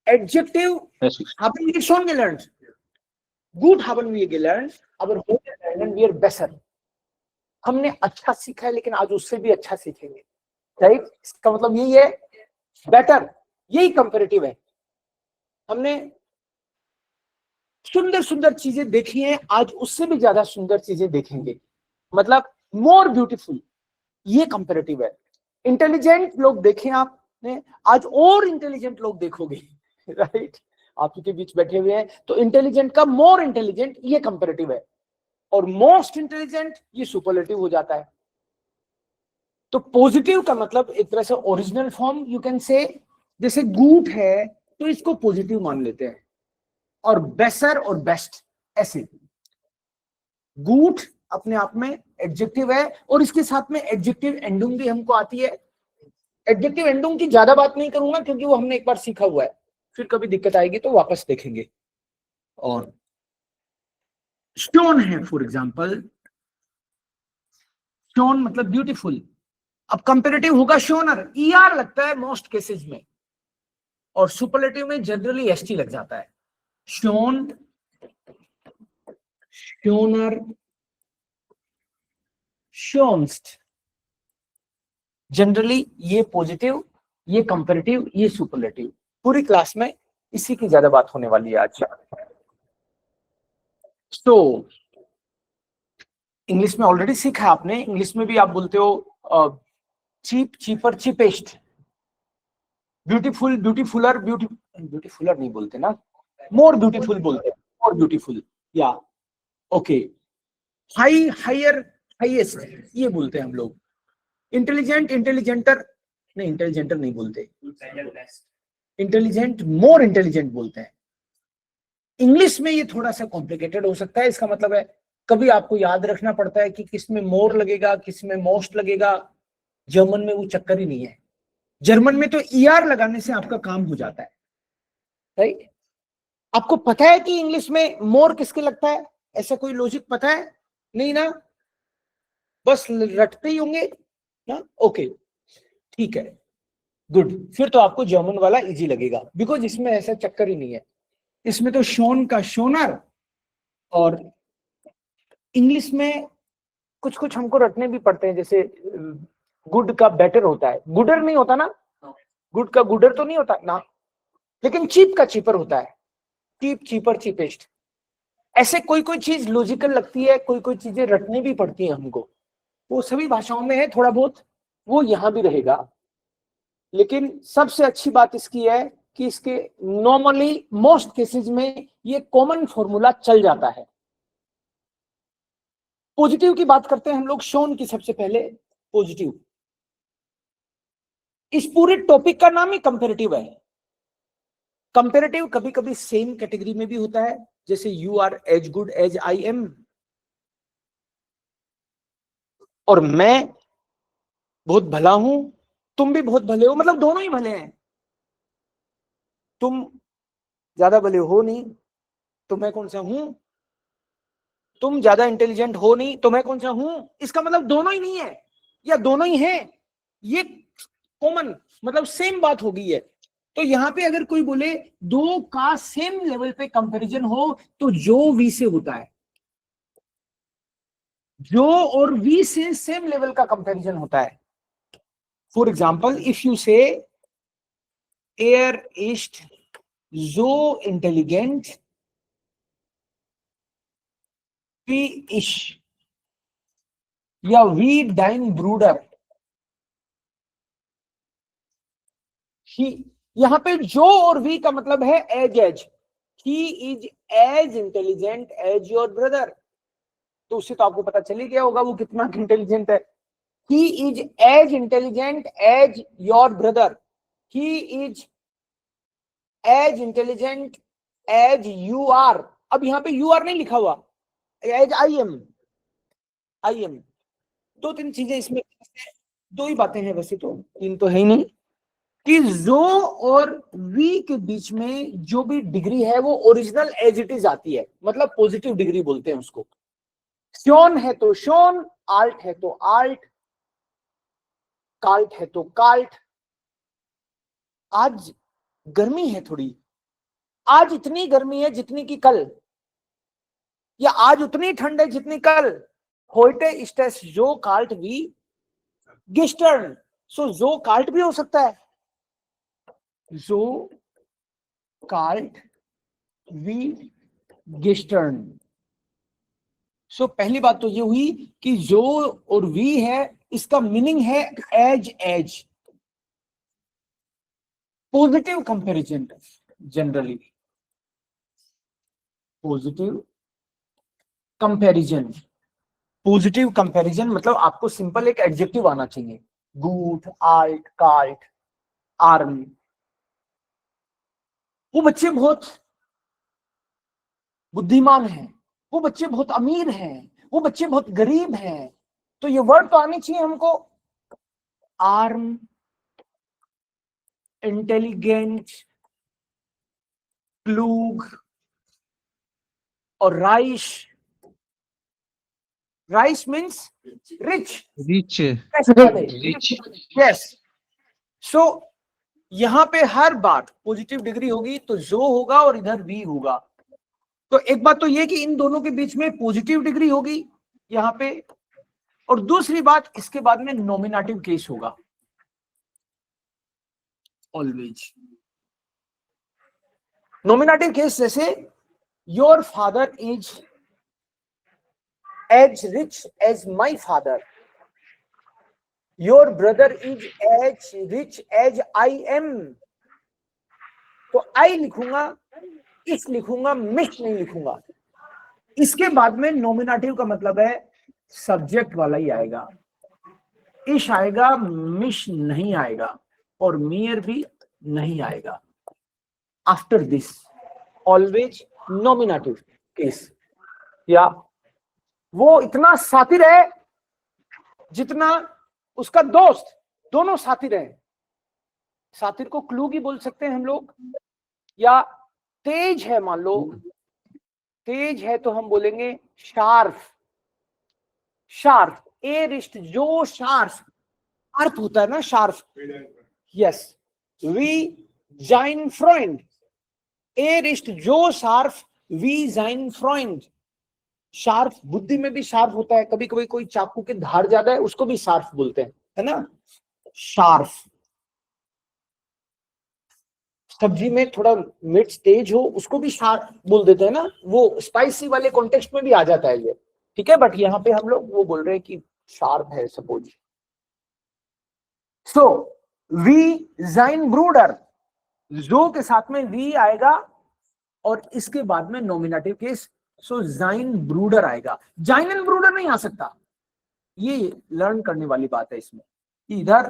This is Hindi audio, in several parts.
Adjective haben wir schon gelernt. Gut haben wir gelernt, aber heute lernen wir besser. हमने अच्छा सीखा है, लेकिन आज उससे भी अच्छा सीखेंगे, राइट? इसका मतलब यही है, बेटर, यही कंपैरेटिव है। हमने सुंदर सुंदर चीजें देखी हैं, आज उससे भी ज्यादा सुंदर चीजें देखेंगे, मतलब मोर ब्यूटीफुल, ये कंपैरेटिव है। इंटेलिजेंट लोग देखें आपने, आज और इंटेलिजेंट लोग देखोगे, राइट? आपके बीच बैठे हुए हैं, तो इंटेलिजेंट का मोर इंटेलिजेंट, ये कंपैरेटिव है, और मोस्ट इंटेलिजेंट ये सुपरलेटिव हो जाता है। तो पॉजिटिव का मतलब एक तरह से original form you can say, जैसे गुड है तो इसको पॉजिटिव मान लेते हैं, और बेसर और बेस्ट ऐसे। गुड अपने आप में एडजेक्टिव है, और इसके साथ में एडजेक्टिव एंडिंग भी हमको आती है। एडजेक्टिव एंडिंग की ज्यादा बात नहीं करूंगा, क्योंकि वो हमने एक बार सीखा हुआ है, फिर कभी दिक्कत आएगी तो वापस देखेंगे। और स्टोन है फॉर एग्जाम्पल, स्टोन मतलब ब्यूटीफुल। अब कंपेरेटिव होगा शोनर, ईआर लगता है मोस्ट केसेस में, और सुपरलेटिव में जनरली एसटी लग जाता है। शोन, शोनर, शोन्स्ट, जनरली ये पॉजिटिव, ये कंपेरेटिव, ये सुपरलेटिव। पूरी क्लास में इसी की ज्यादा बात होने वाली है आज। तो इंग्लिश में ऑलरेडी सीखा आपने, इंग्लिश में भी आप बोलते हो चीप, चीपर, चीपेस्ट, ब्यूटीफुल, ब्यूटीफुलर, ब्यूटीफुलर नहीं बोलते ना, मोर ब्यूटीफुल बोलते हैं, मोर ब्यूटीफुल, या ओके। हाई, हायर, हाईएस्ट, ये बोलते हैं हम लोग। इंटेलिजेंट, इंटेलिजेंटर नहीं, इंटेलिजेंटर नहीं बोलते, इंटेलिजेंट, मोर इंटेलिजेंट बोलते हैं। इंग्लिश में ये थोड़ा सा कॉम्प्लिकेटेड हो सकता है, इसका मतलब है कभी आपको याद रखना पड़ता है कि किस में मोर लगेगा, किस में मोस्ट लगेगा। जर्मन में वो चक्कर ही नहीं है, जर्मन में तो ईआर लगाने से आपका काम हो जाता है, राइट? आपको पता है कि इंग्लिश में मोर किसके लगता है, ऐसा कोई लॉजिक पता है? नहीं ना, बस रटते ही होंगे ना। ओके, ठीक है, गुड। फिर तो आपको जर्मन वाला इजी लगेगा, बिकॉज इसमें ऐसा चक्कर ही नहीं है। इसमें तो शोन का शोनर, और इंग्लिश में कुछ कुछ हमको रटने भी पड़ते हैं, जैसे गुड का बेटर होता है, गुडर नहीं होता ना, गुड का गुडर तो नहीं होता ना, लेकिन चीप का चीपर होता है, चीप, चीपर, चीपेस्ट। ऐसे कोई कोई चीज लॉजिकल लगती है, कोई कोई चीजें रटनी भी पड़ती है हमको, वो सभी भाषाओं में है थोड़ा बहुत, वो यहां भी रहेगा। लेकिन सबसे अच्छी बात इसकी है कि इसके नॉर्मली मोस्ट केसेस में ये कॉमन फॉर्मूला चल जाता है। पॉजिटिव की बात करते हैं हम लोग, शोन की सबसे पहले, पॉजिटिव। इस पूरे टॉपिक का नाम ही कंपैरेटिव है। कंपैरेटिव कभी कभी सेम कैटेगरी में भी होता है, जैसे you are as good as I am, और मैं बहुत भला हूं, तुम भी बहुत भले हो, मतलब दोनों ही भले हैं। तुम ज्यादा भले हो नहीं तो मैं कौन सा हूं, तुम ज्यादा इंटेलिजेंट हो नहीं तो मैं कौन सा हूं। इसका मतलब दोनों ही नहीं है, या दोनों ही हैं, ये कॉमन, मतलब सेम बात हो गई है। तो यहां पे अगर कोई बोले दो का सेम लेवल पे कंपैरिजन हो, तो जो वी से होता है, जो और वी से सेम लेवल का कंपैरिजन होता है। फॉर एग्जाम्पल, इफ यू से air east so intelligent wie ich, या wie dein Bruder, यहां पे जो और वी का मतलब है as as, he is as intelligent as your brother। तो उससे तो आपको पता चल ही गया होगा वो कितना इंटेलिजेंट है। he is as intelligent as your brother, he is as intelligent as you are। अब यहां पे you are नहीं लिखा हुआ, एज आई एम। दो तीन चीजें इसमें, दो ही बातें हैं वैसे तो, तीन तो है ही नहीं, कि जो और वी के बीच में जो भी डिग्री है वो ओरिजिनल एज इट इज आती है, मतलब पॉजिटिव डिग्री बोलते हैं उसको। शोन है तो शोन, आल्ट है तो आल्ट, काल्ट है तो काल्ट। आज गर्मी है थोड़ी, आज इतनी गर्मी है जितनी की कल, या आज उतनी ठंड है जितनी कल। heute ist es so kalt wie gestern, so kalt भी हो सकता है, so kalt wie gestern। सो पहली बात तो ये हुई कि जो और वी है इसका मीनिंग है as as, positive comparison. Generally positive comparison, positive comparison मतलब आपको सिंपल एक एडजेक्टिव आना चाहिए, गुड, आल्ट, काल्ट, आर्म। वो बच्चे बहुत बुद्धिमान हैं, वो बच्चे बहुत अमीर हैं, वो बच्चे बहुत गरीब हैं। तो ये वर्ड तो आने चाहिए हमको, आर्म, इंटेलिजेंट, क्लूग और राइश। राइस means rich, rich rich, yes. So यहां पे हर बात पॉजिटिव डिग्री होगी तो जो होगा और इधर वी होगा। तो एक बात तो ये कि इन दोनों के बीच में पॉजिटिव डिग्री होगी यहां पे, और दूसरी बात इसके बाद में नॉमिनेटिव केस होगा ऑलवेज। नॉमिनेटिव केस जैसे your father is as rich as my father, your brother is as rich as I am. तो आई लिखूंगा, इस लिखूंगा, मिश नहीं लिखूंगा। इसके बाद में नॉमिनेटिव का मतलब है सब्जेक्ट वाला ही आएगा, इश आएगा, मिश नहीं आएगा और मियर भी नहीं आएगा। After this always nominative case. या वो इतना साथी रहे जितना उसका दोस्त, दोनों साथी रहे। साथी को क्लू भी बोल सकते हैं हम लोग। या तेज है, मान लो तेज है तो हम बोलेंगे शार्प, शार्प, ए रिस्ट जो शार्प, शार्प होता है ना, शार्प, यस। वी जाइन फ्रेंड, ए रिस्ट जो शार्प, वी जाइन फ्रेंड। शार्प बुद्धि में भी शार्प होता है, कभी कभी कोई चाकू की धार ज्यादा है उसको भी शार्प बोलते हैं, है ना, शार्प। सब्जी में थोड़ा मिर्च तेज हो उसको भी शार्प बोल देते हैं ना, वो स्पाइसी वाले कॉन्टेक्स्ट में भी आ जाता है ये, ठीक है। बट यहाँ पे हम लोग वो बोल रहे हैं कि शार्प है सपोज। सो वी जाइन ब्रूडर, जो के साथ में वी आएगा और इसके बाद में नॉमिनेटिव केस, सो जाइन ब्रूडर आएगा। जाइन एंड ब्रूडर नहीं आ सकता, ये लर्न करने वाली बात है इसमें। इधर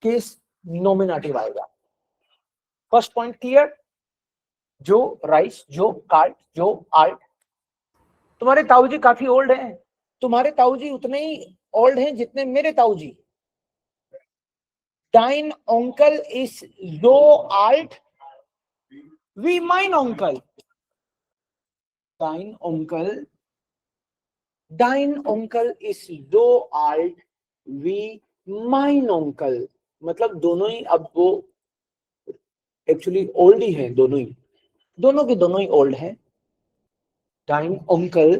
केस नॉमिनेटिव आएगा। First point clear? जो राइस, जो कार्ट, जो आर्ट। तुम्हारे ताऊजी काफी ओल्ड हैं, तुम्हारे ताऊजी उतने ही ओल्ड हैं जितने मेरे ताऊजी। Dein Onkel ist so alt wie mein Onkel. Dein Onkel ist so alt wie mein Onkel। मतलब दोनों ही अब वो एक्चुअली ओल्ड ही हैं, दोनों ही, दोनों के दोनों ही ओल्ड हैं। Dein Onkel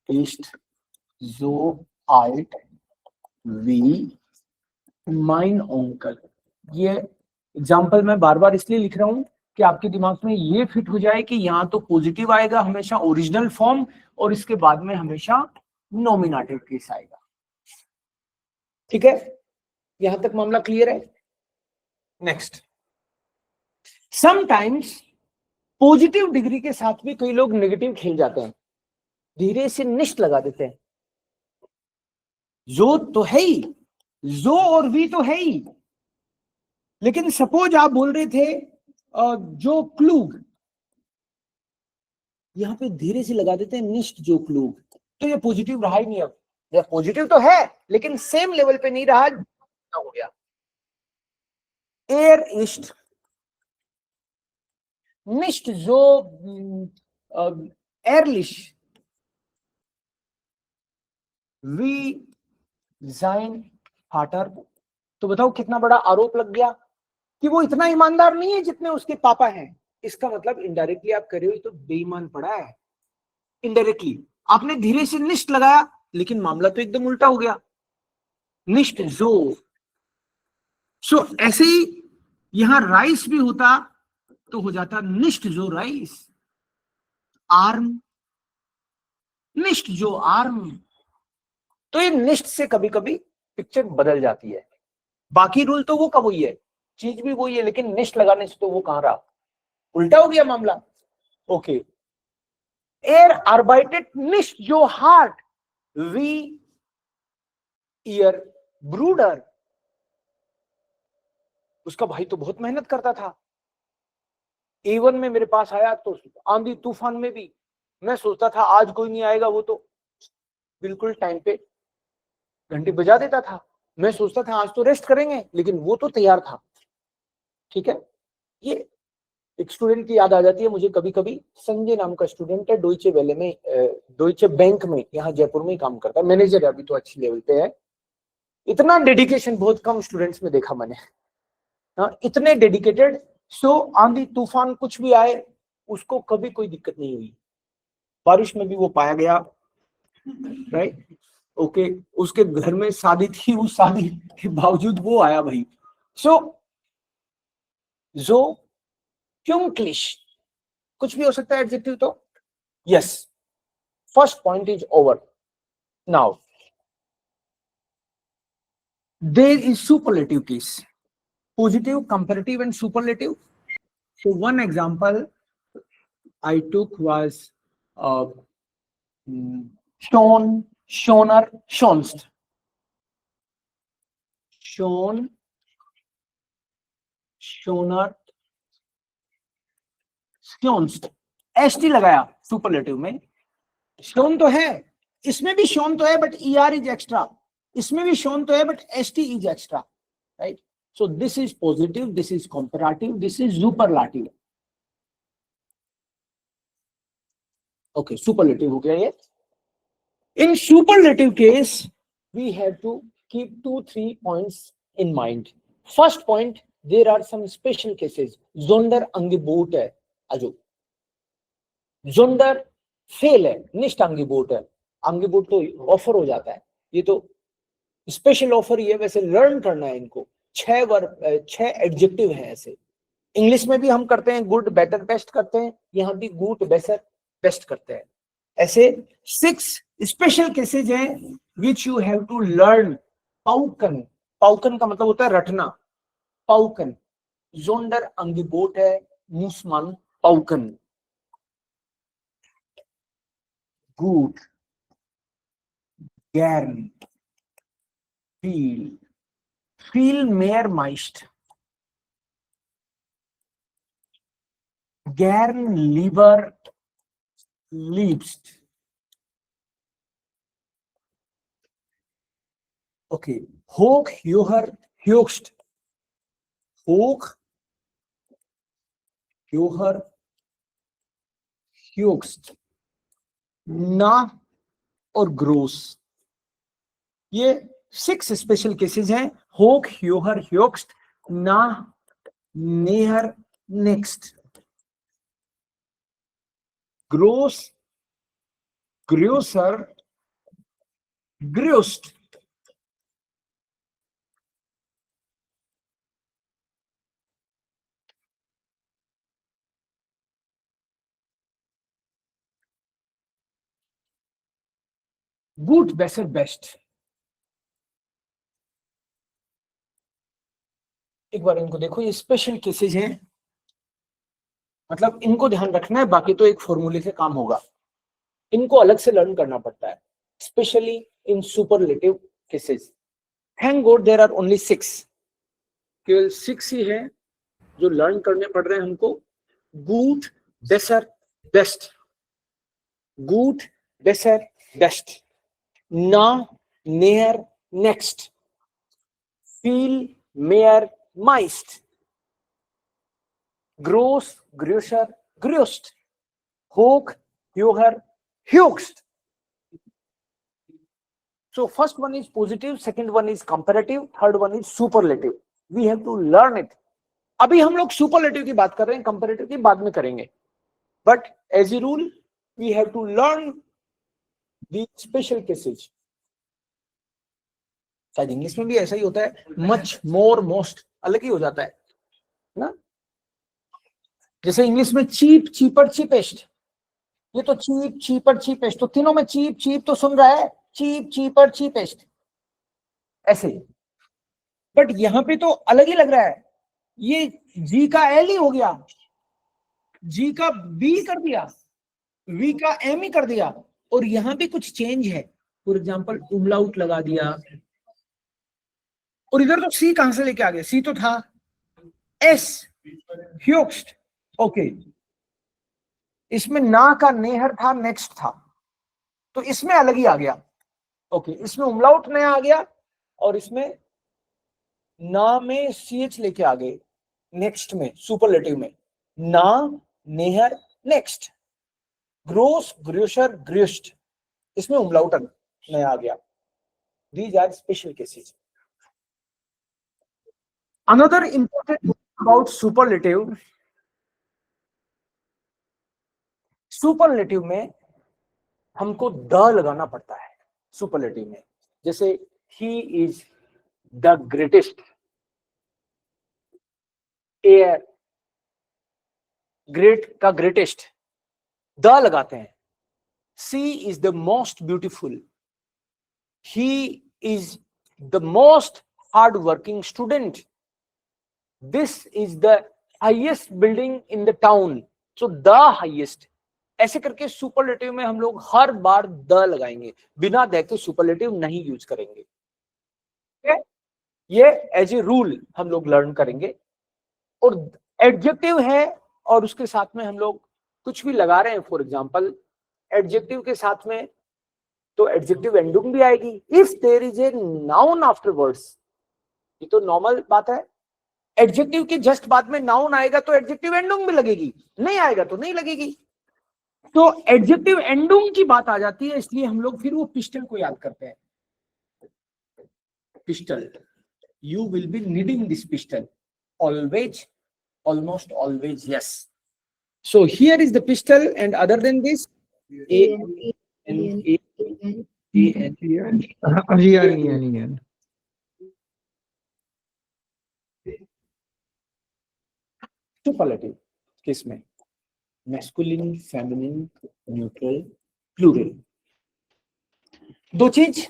ist so alt wie mein Onkel। ये एग्जाम्पल मैं बार बार इसलिए लिख रहा हूं कि आपके दिमाग में ये फिट हो जाए कि यहाँ तो पॉजिटिव आएगा हमेशा ओरिजिनल फॉर्म, और इसके बाद में हमेशा नॉमिनेटिव केस आएगा। ठीक है, यहां तक मामला क्लियर है? नेक्स्ट, समटाइम्स पॉजिटिव डिग्री के साथ भी कई लोग नेगेटिव खेल जाते हैं, धीरे से निष्ठ लगा देते हैं। जो तो है ही, जो और वी तो है ही, लेकिन सपोज आप बोल रहे थे जो क्लूग, यहां पे धीरे से लगा देते हैं निष्ठ जो क्लूग, तो ये पॉजिटिव रहा ही नहीं। अब ये पॉजिटिव तो है लेकिन सेम लेवल पे नहीं रहा, हो गया। एयर इस्ट निष्ठ जो एयरलिश, वी sein Vater। तो बताओ कितना बड़ा आरोप लग गया कि वो इतना ईमानदार नहीं है जितने उसके पापा हैं। इसका मतलब इनडायरेक्टली आप कर रहे हो तो बेईमान पड़ा है। इनडायरेक्टली आपने धीरे से निष्ठ लगाया, लेकिन मामला तो एकदम उल्टा हो गया। निष्ठ जो, सो ऐसे ही यहां राइस भी होता तो हो जाता निष्ठ जो राइस। आर्म, निष्ठ जो आर्म। तो ये निष्ठ से कभी कभी पिक्चर बदल जाती है। बाकी रूल तो वो कब हुई है, चीज भी वही है, लेकिन निष्ठ लगाने से तो वो कहां रहा, उल्टा हो गया मामला। Okay, er arbeitet nicht so hart wie ihr Bruder। उसका भाई तो बहुत मेहनत करता था। A1 में मेरे पास आया तो आंधी तूफान में भी मैं सोचता था आज कोई नहीं आएगा, वो तो बिल्कुल टाइम पे घंटी बजा देता था। मैं सोचता था आज तो रेस्ट करेंगे, लेकिन वो तो तैयार था। ठीक है, ये एक स्टूडेंट की याद आ जाती है मुझे कभी कभी। संजय नाम का स्टूडेंट है, डोइचे वेले में, डोइचे बैंक में यहाँ जयपुर में ही काम करता है, मैनेजर है अभी तो, अच्छी लेवल पे है। इतना डेडिकेशन बहुत कम स्टूडेंट्स में देखा मैंने। हाँ, इतने डेडिकेटेड। सो आंधी तूफान कुछ भी आए उसको कभी कोई दिक्कत नहीं हुई। बारिश में भी वो पाया गया, राइट। ओके, उसके घर में शादी थी, उस शादी के बावजूद वो आया भाई। सो जो क्योंक्लिश कुछ भी हो सकता है एडजेक्टिव तो। Yes, first point is over. Now there is superlative case, positive, comparative and superlative. So one example I took was shown, shoner, shonst, shown, shoner, shonst। st लगाया सुपरलेटिव में। shown तो है, इसमें भी shown तो है, बट er is extra। इसमें भी shown तो है, but st is extra, right? So this is positive, this is comparative, this is superlative। Okay, superlative हो गया ये। In superlative case, we have to keep 2-3 points in mind. First point, there are some special cases. Sonderangebot है, आजो Sonder फेल है, निष्ठ अंगीबोट है। अंगीबोट तो ऑफर हो जाता है, ये तो स्पेशल ऑफर ही है। वैसे लर्न करना है इनको। 6 एडजेक्टिव हैं ऐसे। इंग्लिश में भी हम करते हैं गुड, बेटर, बेस्ट करते हैं, यहाँ भी गुड, बेटर, बेस्ट करते हैं। ऐसे 6 स्पेशल केसेज हैं which you have to learn. पाउकन, पाउकन का मतलब होता है रटना। पाउकन, जोंडर अंगिबोट है, मूसमान पाउकन। गुड, गैर्न, फील, फील मेयर माइस्ट, गैर्न लीवर liebst। Okay, hoch, höher, höchst, hoch, höher, höchst, ना और ग्रोस। ये 6 स्पेशल केसेस हैं। होक, ह्योहर, ह्योक्स्ट, ना, नेहर, नेक्स्ट, ग्रोस, ग्रोसर, ग्रोस्ट। गुड, बेस्ट, बेस्ट। एक बार इनको देखो, ये स्पेशल केसेस हैं, मतलब इनको ध्यान रखना है, बाकी तो एक फॉर्मूले से काम होगा। इनको अलग से लर्न करना पड़ता है, specially in superlative cases. Thank God there are only 6, केवल 6 ही है जो लर्न करने पड़ रहे हैं हमको। गुड, बेसर, बेस्ट, गुड, बेसर, बेस्ट, ना, नेयर, नेक्स्ट, फील, मेयर, माइस्ट, ग्रोस, ग्रोसर, ग्रोस्ट, होक, ह्योहर, ह्योक्स्ट, So first one is positive, second one is comparative, third one is superlative. We have to learn it. अभी हम लोग superlative की बात कर रहे हैं, comparative की बाद में करेंगे. But as a rule, we have to learn the special cases. शायद इंग्लिश में भी ऐसा ही होता है, मच, मोर, मोस्ट अलग ही हो जाता है ना. जैसे इंग्लिश में चीप, चीपर, चीपेस्ट, ये तो चीप, चीपर, चीपेस्ट, तो तीनों में चीप चीप तो सुन रहा है, चीप, चीपर, चीपेस्ट ऐसे. बट यहां पे तो अलग ही लग रहा है. ये जी का एल ही हो गया, जी का बी कर दिया, वी का एम ही कर दिया, और यहां पे कुछ चेंज है. फॉर एग्जाम्पल उमलाउट लगा दिया, और इधर तो सी कहां से लेके आ गए, सी तो था एस, ह्यूक्स्ट. ओके, इसमें ना का नेहर था, नेक्स्ट था, तो इसमें अलग ही आ गया. ओके, इसमें उमलाउट नया आ गया, और इसमें ना में सीएच लेके आ गए नेक्स्ट में, सुपरलेटिव में. ना, नेहर, नेक्स्ट, ग्रोस, ग्रोशर, ग्रोस्ट, इसमें उमलाउट नया आ गया. These are special cases. Another important thing about superlative, superlative में हमको द लगाना पड़ता है. सुपरलेटिव में जैसे he is the greatest, a great का ग्रेटेस्ट, द लगाते हैं. she is the most beautiful, he is the most hard working student, this is the highest building in the town, so the highest. ऐसे करके सुपरलेटिव में हम लोग हर बार द लगाएंगे, बिना द के सुपरलेटिव नहीं यूज करेंगे. ये एज ए रूल हम लोग लर्न करेंगे. और एडजेक्टिव है और उसके साथ में हम लोग कुछ भी लगा रहे हैं, फॉर एग्जांपल एडजेक्टिव के साथ में तो एडजेक्टिव एंडिंग भी आएगी. If there is a noun after words, ये तो नॉर्मल बात है. एडजेक्टिव के जस्ट बाद में नाउन आएगा तो एडजेक्टिव एंडिंग भी लगेगी, नहीं आएगा तो नहीं लगेगी. तो एडजेक्टिव एंडिंग की बात आ जाती है, इसलिए हम लोग फिर वो पिस्टल को याद करते हैं. Pistol, you will be needing this pistol always, almost always, yes. So here is the pistol, and other than this, superlative किसमें, मैस्कुलिन, फेमिनिन, न्यूट्रल, प्लूरल. दो चीज,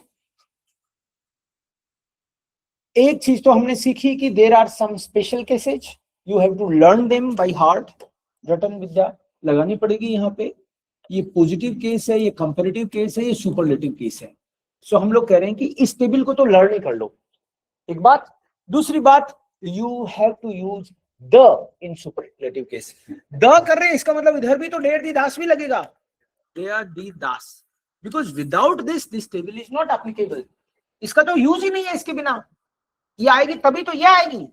एक चीज तो हमने सीखी कि there are some special cases, you have to learn them by heart. रटन विद्या लगानी पड़ेगी यहाँ पे. ये पॉजिटिव केस है, ये कंपैरेटिव केस है, ये सुपरलेटिव केस है. सो हम लोग कह रहे हैं कि इस टेबल को तो लर्न ही कर लो. एक बात. दूसरी बात, you have to use the in superlative case. The कर रहे हैं, इसका मतलब इधर भी तो डेयर दी दास भी लगेगा, डेयर दी दास, because without this table is not applicable. इसका तो यूज ही नहीं है, इसके बिना ये आएगी तभी तो ये आएगी.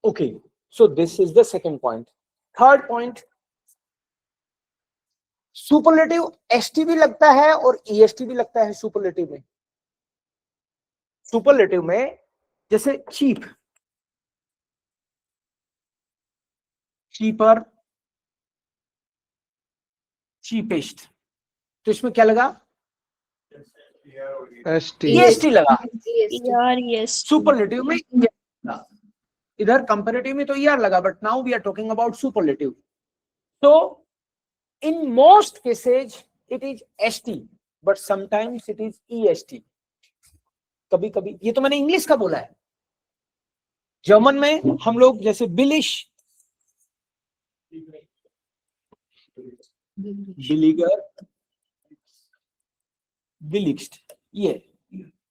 Okay, so this is the second point. Third point, superlative ST भी लगता है और ईएसटी भी लगता है सुपरलेटिव में. सुपरलेटिव में जैसे चीप, चीपर, चीपेस्ट, तो इसमें क्या लगा, ईएसटी लगा. सुपरलेटिव में इधर कंपैरेटिव में तो ईआर लगा, but now we are talking about superlative. तो in most cases it is ST, but sometimes it is EST. कभी कभी, ये तो मैंने इंग्लिश का बोला है. जर्मन में हम लोग जैसे बिलिश, बिलीगर, बिलिक्स्ट, ये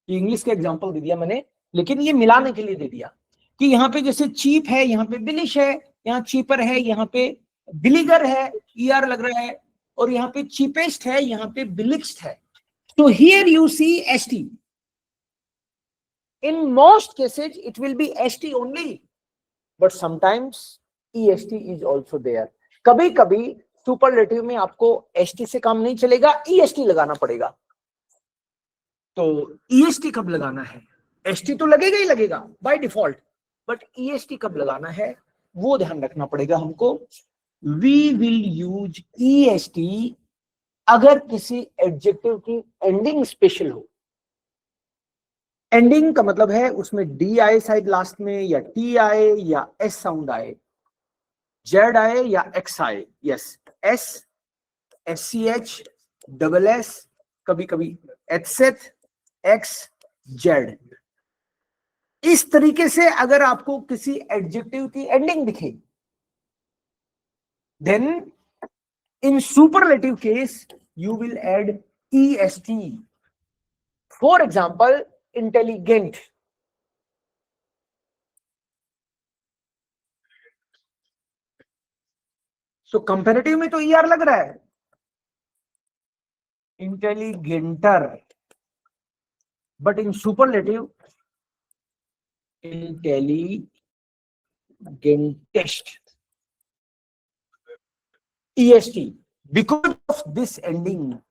इंग्लिश का एग्जांपल दे दिया मैंने, लेकिन ये मिलाने के लिए दे दिया कि यहाँ पे जैसे चीप है, यहाँ पे बिलिश है, यहाँ चीपर है, यहाँ पे बिलीगर है, ईआर लग रहा है, और यहाँ पे चीपेस्ट है, यहाँ पे बिलिक्स्ट है. तो here you see S T. In most cases, it will be ST only, but sometimes EST is also there. कभी कभी सुपरलेटिव में आपको ST से काम नहीं चलेगा, EST लगाना पड़ेगा. तो ईएसटी कब लगाना है? एसटी तो लगेगा ही लगेगा बाय डिफॉल्ट, बट ईएसटी कब लगाना है वो ध्यान रखना पड़ेगा हमको। वी विल यूज ईएसटी अगर किसी एडजेक्टिव की एंडिंग स्पेशल हो। एंडिंग का मतलब है उसमें डी आए शायद लास्ट में, या टी आए, या एस साउंड आए, जेड आए या एक्स आए। Yes, S, S C H, double S, कभी कभी एच एथ, एक्स, जेड। इस तरीके से अगर आपको किसी एडजेक्टिव की एंडिंग दिखे, then in superlative case you will add est. For example, intelligent. So comparative में तो er लग रहा है, intelligenter, but in superlative, intelligentest, est, because of this ending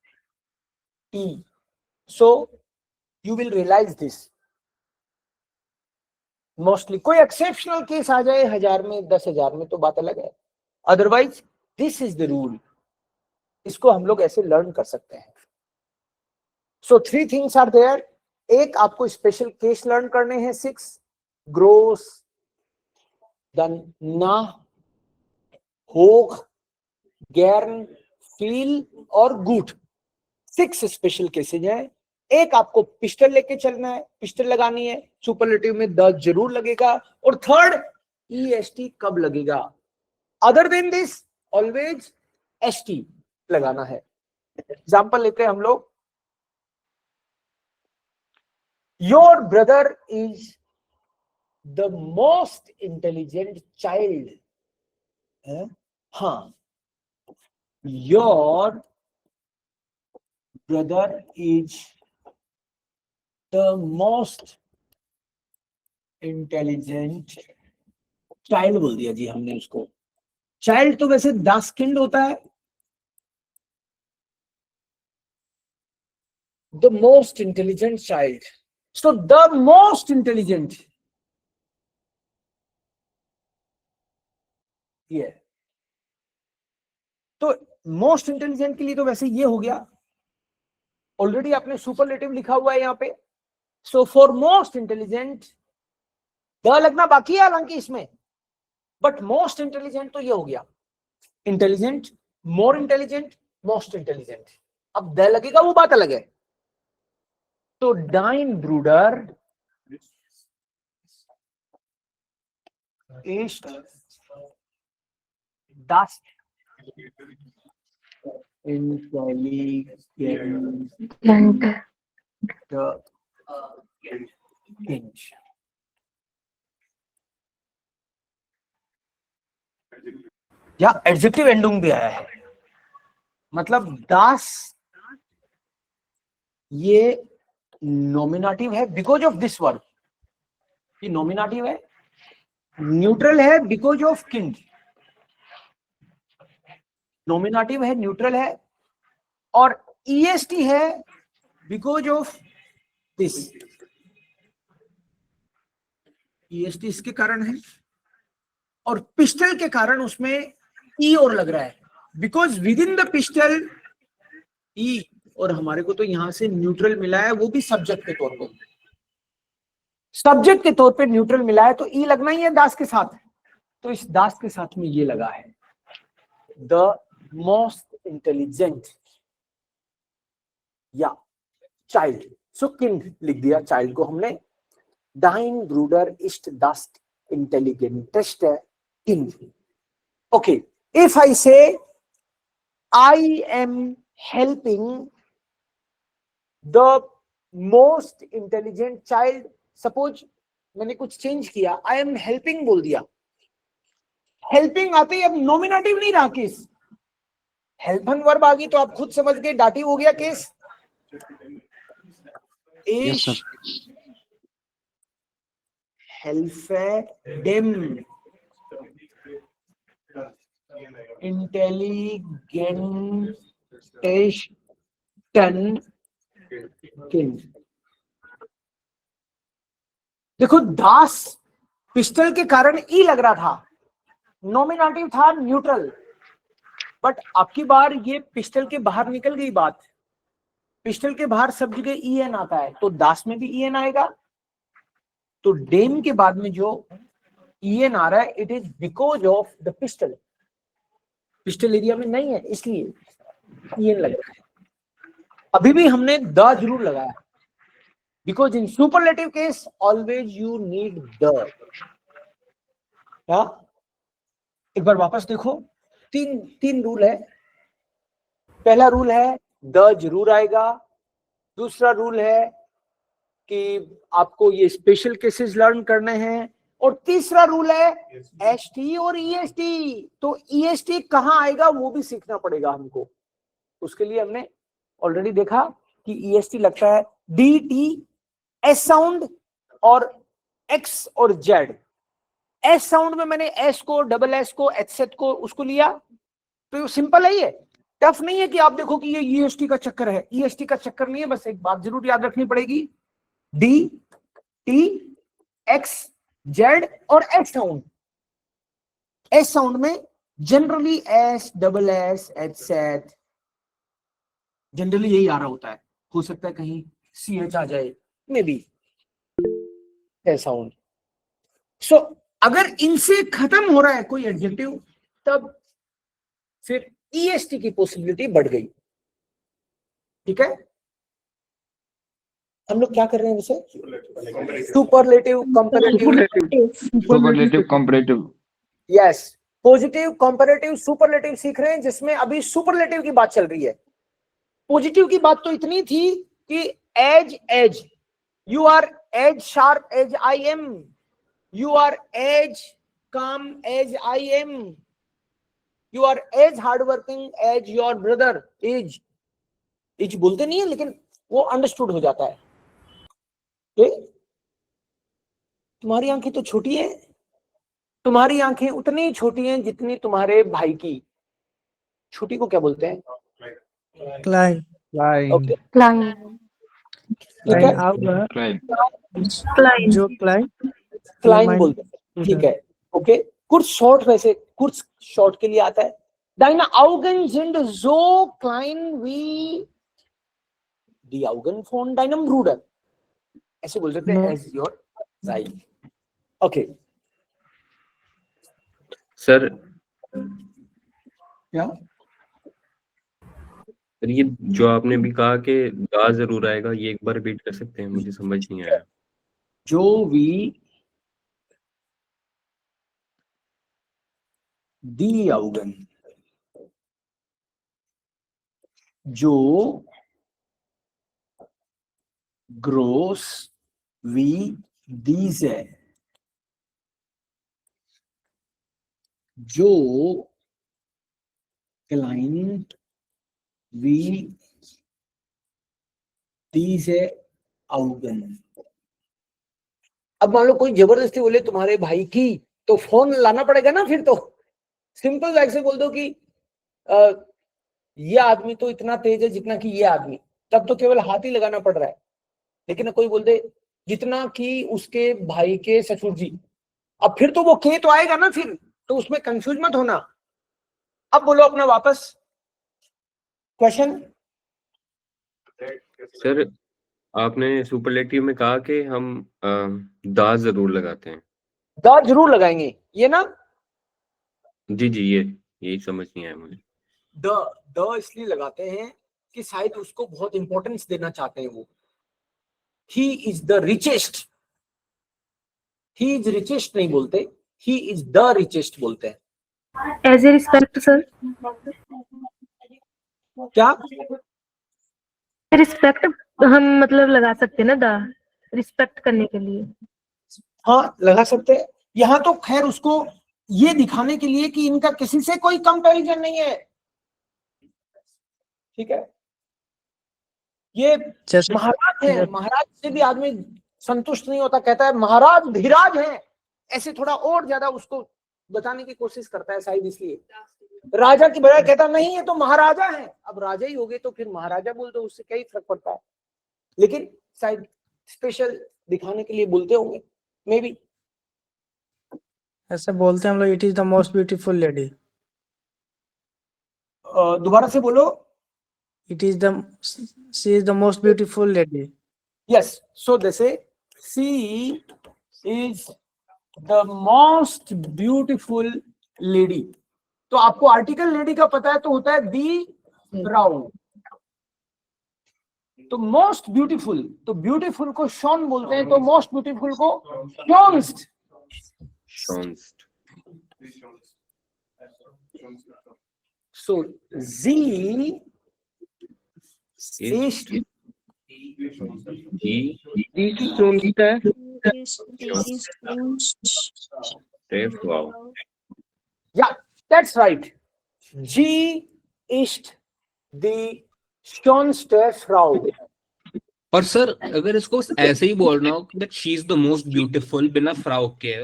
e. So you will realize this. Mostly कोई एक्सेप्शनल केस आ जाए 1000 में 10,000 में तो बात अलग है, otherwise this is the rule. इसको हम लोग ऐसे लर्न कर सकते हैं। सो 3 थिंग्स आर देयर। एक आपको स्पेशल केस लर्न करने हैं 6, ग्रोस, देन ना, होग, गैर्न, फील और गुट। 6 स्पेशल केसेज है। एक आपको पिस्टल लेके चलना है, पिस्टल लगानी है, सुपरलेटिव में द जरूर लगेगा, और थर्ड ईएसटी कब लगेगा। Other than this always ST लगाना है। एग्जांपल लेते हैं हम लोग, your brother is the most intelligent child. हाँ, your brother is the most intelligent child बोल दिया जी हमने उसको। चाइल्ड तो वैसे दास किंड होता है, the most intelligent child. So the most intelligent, ये तो मोस्ट इंटेलिजेंट के लिए तो वैसे ये हो गया, ऑलरेडी आपने सुपरलेटिव लिखा हुआ है यहाँ पे। So for most intelligent the लगना बाकी है हालांकि इसमें, बट मोस्ट इंटेलिजेंट तो ये हो गया, intelligent, more intelligent, most intelligent. अब द लगेगा वो बात अलग है। तो डाइन ब्रूडर ist das intelligent Kind। या एडजेक्टिव एंडिंग भी आया है, मतलब दास ये नॉमिनेटिव है बिकॉज ऑफ दिस वर्ब। ये नॉमिनेटिव है, न्यूट्रल है बिकॉज ऑफ किंड, नॉमिनेटिव है, न्यूट्रल है, और ईएसटी है बिकॉज ऑफ दिस। ईएसटी इसके कारण है, और पिस्टल के कारण उसमें ई और लग रहा है, because within the pistol E, और हमारे को तो यहां से न्यूट्रल मिला है, वो भी सब्जेक्ट के तौर पर, सब्जेक्ट के तौर पे न्यूट्रल मिला है, तो ई लगना ही है दास के साथ। तो इस दास के साथ में ये लगा है, द मोस्ट इंटेलिजेंट या चाइल्ड। सो किंड लिख दिया चाइल्ड को हमने। डाइन ब्रूडर इस्ट दस्ट इंटेलिजेंटेस्ट किंड। Okay, if I say I am helping the most intelligent child, suppose मैंने कुछ चेंज किया, आई एम हेल्पिंग बोल दिया, हेल्पिंग आते ही अब नॉमिनेटिव नहीं रहा केस, हेल्पन वर्ब आ गई तो आप खुद समझ गए डाटिव हो गया केस। Yes, sir. हेल्फेडेम इंटेलिगेंटेशन किंड। देखो दास पिस्टल के कारण ई लग रहा था, नॉमिनेटिव था न्यूट्रल, बट आपकी बार ये पिस्टल के बाहर निकल गई बात। पिस्टल के बाहर सब जगह ई एन आता है, तो दास में भी ई एन आएगा। तो डेम के बाद में जो ई एन आ रहा है, it is because of the pistol. Pistol area में नहीं है इसलिए ई एन लग रहा है। अभी भी हमने द जरूर लगाया, because in superlative case always you need the. एक बार वापस देखो, तीन रूल है। पहला रूल है द जरूर आएगा, दूसरा रूल है कि आपको ये स्पेशल केसेस लर्न करने हैं, और तीसरा रूल है एसटी और ईएसटी। तो ईएसटी कहां आएगा वो भी सीखना पड़ेगा हमको। उसके लिए हमने ऑलरेडी देखा कि ईएसटी लगता है डी टी एस साउंड और एक्स और जेड। एस साउंड में मैंने एस को, डबल एस को, एच सेट को उसको लिया, तो सिंपल है, ये टफ नहीं है कि आप देखो कि ये ईएसटी का चक्कर है। ईएसटी का चक्कर नहीं है, बस एक बात जरूर याद रखनी पड़ेगी, डी टी एक्स जेड और एच साउंड। एस साउंड में generally S, double S, H set, generally यही आ रहा होता है। हो सकता है कहीं सी एच आ जाए, मे बी एस साउंड। सो अगर इनसे खत्म हो रहा है कोई एडजेक्टिव, तब फिर ईएसटी की पॉसिबिलिटी बढ़ गई। ठीक है, हम लोग क्या कर रहे हैं वैसे? Superlative comparative. Yes, positive, comparative, superlative सीख रहे हैं, जिसमें अभी सुपरलेटिव की बात चल रही है। पॉजिटिव की बात तो इतनी थी कि as you are as sharp as I am, you are as calm as I am, you are as hard working as your brother. As बोलते नहीं है, लेकिन वो अंडरस्टूड हो जाता है। तुम्हारी आंखें तो छोटी हैं, तुम्हारी आंखें उतनी छोटी हैं जितनी तुम्हारे भाई की। छोटी को क्या बोलते हैं? क्लाइन ओके, क्लाइन ठीक है, क्लाइन जो क्लाइन क्लाइन बोलते हैं। ठीक है, ओके। कुछ शॉर्ट, वैसे कुछ शॉर्ट के लिए आता है। Deine Augen sind so klein wie die Augen von deinem Bruder. ऐसे बोल सकते हैं, as your size. Okay. Sir क्या? सर ये जो आपने भी कहा कि दा जरूर आएगा, ये एक बार रिपीट कर सकते हैं? मुझे समझ नहीं आया। जो भी die Augen, जो groß wie diese, जो klein wie diese Augen। अब मान लो कोई जबरदस्ती बोले तुम्हारे भाई की, तो फोन लाना पड़ेगा ना फिर। तो सिंपल वैसे बोल दो कि ये आदमी तो इतना तेज है जितना कि ये आदमी, तब तो केवल हाथ ही लगाना पड़ रहा है। लेकिन कोई बोल दे जितना कि उसके भाई के ससुर जी, अब फिर तो वो के तो आएगा ना फिर, तो उसमें कंफ्यूज मत होना। अब बोलो अपना वापस क्वेश्चन। सर आपने सुपरलेटिव में कहा कि हम दा जरूर लगाते हैं। दा जरूर लगाएंगे, ये ना? जी जी, यही समझ नहीं आया मुझे। द इसलिए लगाते हैं कि शायद उसको बहुत इंपॉर्टेंस देना चाहते हैं वो। He is the richest, he is richest नहीं बोलते, ही इज द रिचेस्ट बोलते हैं। एज ए रिस्पेक्ट सर, क्या रिस्पेक्ट हम मतलब लगा सकते हैं ना, द रिस्पेक्ट करने के लिए। हाँ, लगा सकते हैं। यहाँ तो खैर उसको ये दिखाने के लिए कि इनका किसी से कोई कंपैरिजन नहीं है। ठीक है, ये महाराज है, महाराज से भी आदमी संतुष्ट नहीं होता, कहता है महाराज धीराज है, ऐसे थोड़ा और ज्यादा उसको बताने की कोशिश करता है शायद इसलिए। राजा की बजाय कहता नहीं, ये तो महाराजा है। अब राजा ही हो गए तो फिर महाराजा बोल दो, उससे क्या ही फर्क पड़ता है। लेकिन शायद स्पेशल दिखाने के लिए बोलते होंगे। Maybe. ऐसे बोलते हैं हम लोग, it is the most beautiful lady. दोबारा से बोलो। It is the she is the most beautiful lady. Yes, so जैसे she is the most beautiful lady, तो आपको आर्टिकल लेडी का पता है, तो होता है दी फ्राउ। तो मोस्ट ब्यूटीफुल, तो ब्यूटीफुल को शॉन बोलते हैं, तो मोस्ट ब्यूटीफुल को शॉन्स्ट। Schönst. So sie ist Der Frau. yeah, that's right. Sie ist die schönste Frau. और सर अगर इसको ऐसे ही बोलना हो that she is the most beautiful बिना फ्राउ के,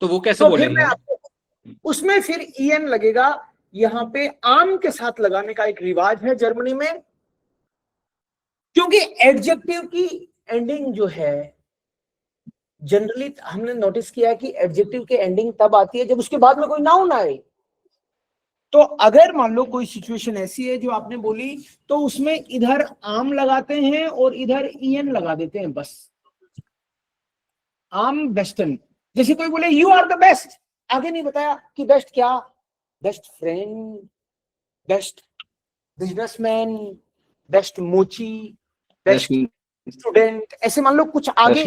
तो वो कैसे तो फिर बोलेंगे? मैं आपको उसमें फिर en लगेगा। यहाँ पे आम के साथ लगाने का एक रिवाज है जर्मनी में, क्योंकि एडजेक्टिव की एंडिंग जो है जनरली हमने नोटिस किया है कि एडजेक्टिव की एंडिंग तब आती है जब उसके बाद में कोई नाउन आए। तो अगर मान लो कोई सिचुएशन ऐसी है जो आपने बोली, तो उसमें इधर आम लगाते हैं और इधर en लगा देते हैं बस। आम बेस्टन, जैसे कोई बोले यू आर द बेस्ट, आगे नहीं बताया कि बेस्ट क्या, best friend, best businessman, best मोची, बेस्ट स्टूडेंट, ऐसे मान लो कुछ आगे।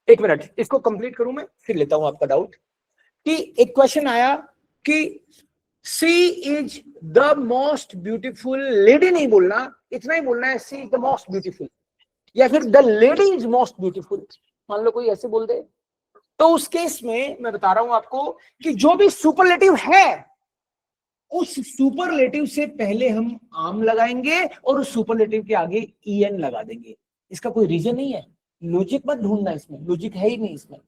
एक मिनट, इसको कंप्लीट करूं मैं, फिर लेता हूं आपका डाउट। कि एक क्वेश्चन आया कि she is the most beautiful lady, नहीं बोलना, इतना ही बोलना है she is the most beautiful, या फिर the lady is most beautiful. मान लो कोई ऐसे बोल दे, तो उस केस में मैं बता रहा हूं आपको कि जो भी सुपरलेटिव है उस सुपरलेटिव से पहले हम आम लगाएंगे और उस सुपरलेटिव के आगे en लगा देंगे। इसका कोई रीजन नहीं है, लॉजिक मत ढूंढना, इसमें लॉजिक है ही नहीं इसमें।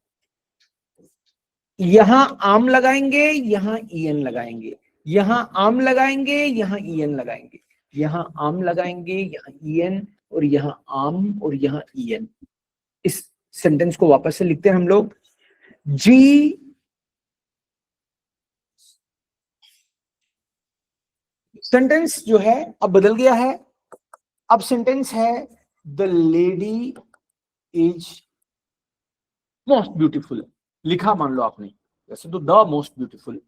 यहां आम लगाएंगे, यहां en लगाएंगे, यहां आम लगाएंगे, यहां en लगाएंगे, यहां आम लगाएंगे, यहां en, और यहां आम और यहां en। इस सेंटेंस को वापस से लिखते हैं हम लोग। जी सेंटेंस जो है अब बदल गया है, अब सेंटेंस है the lady is most beautiful, लिखा मान लो आपने, वैसे तो the most beautiful.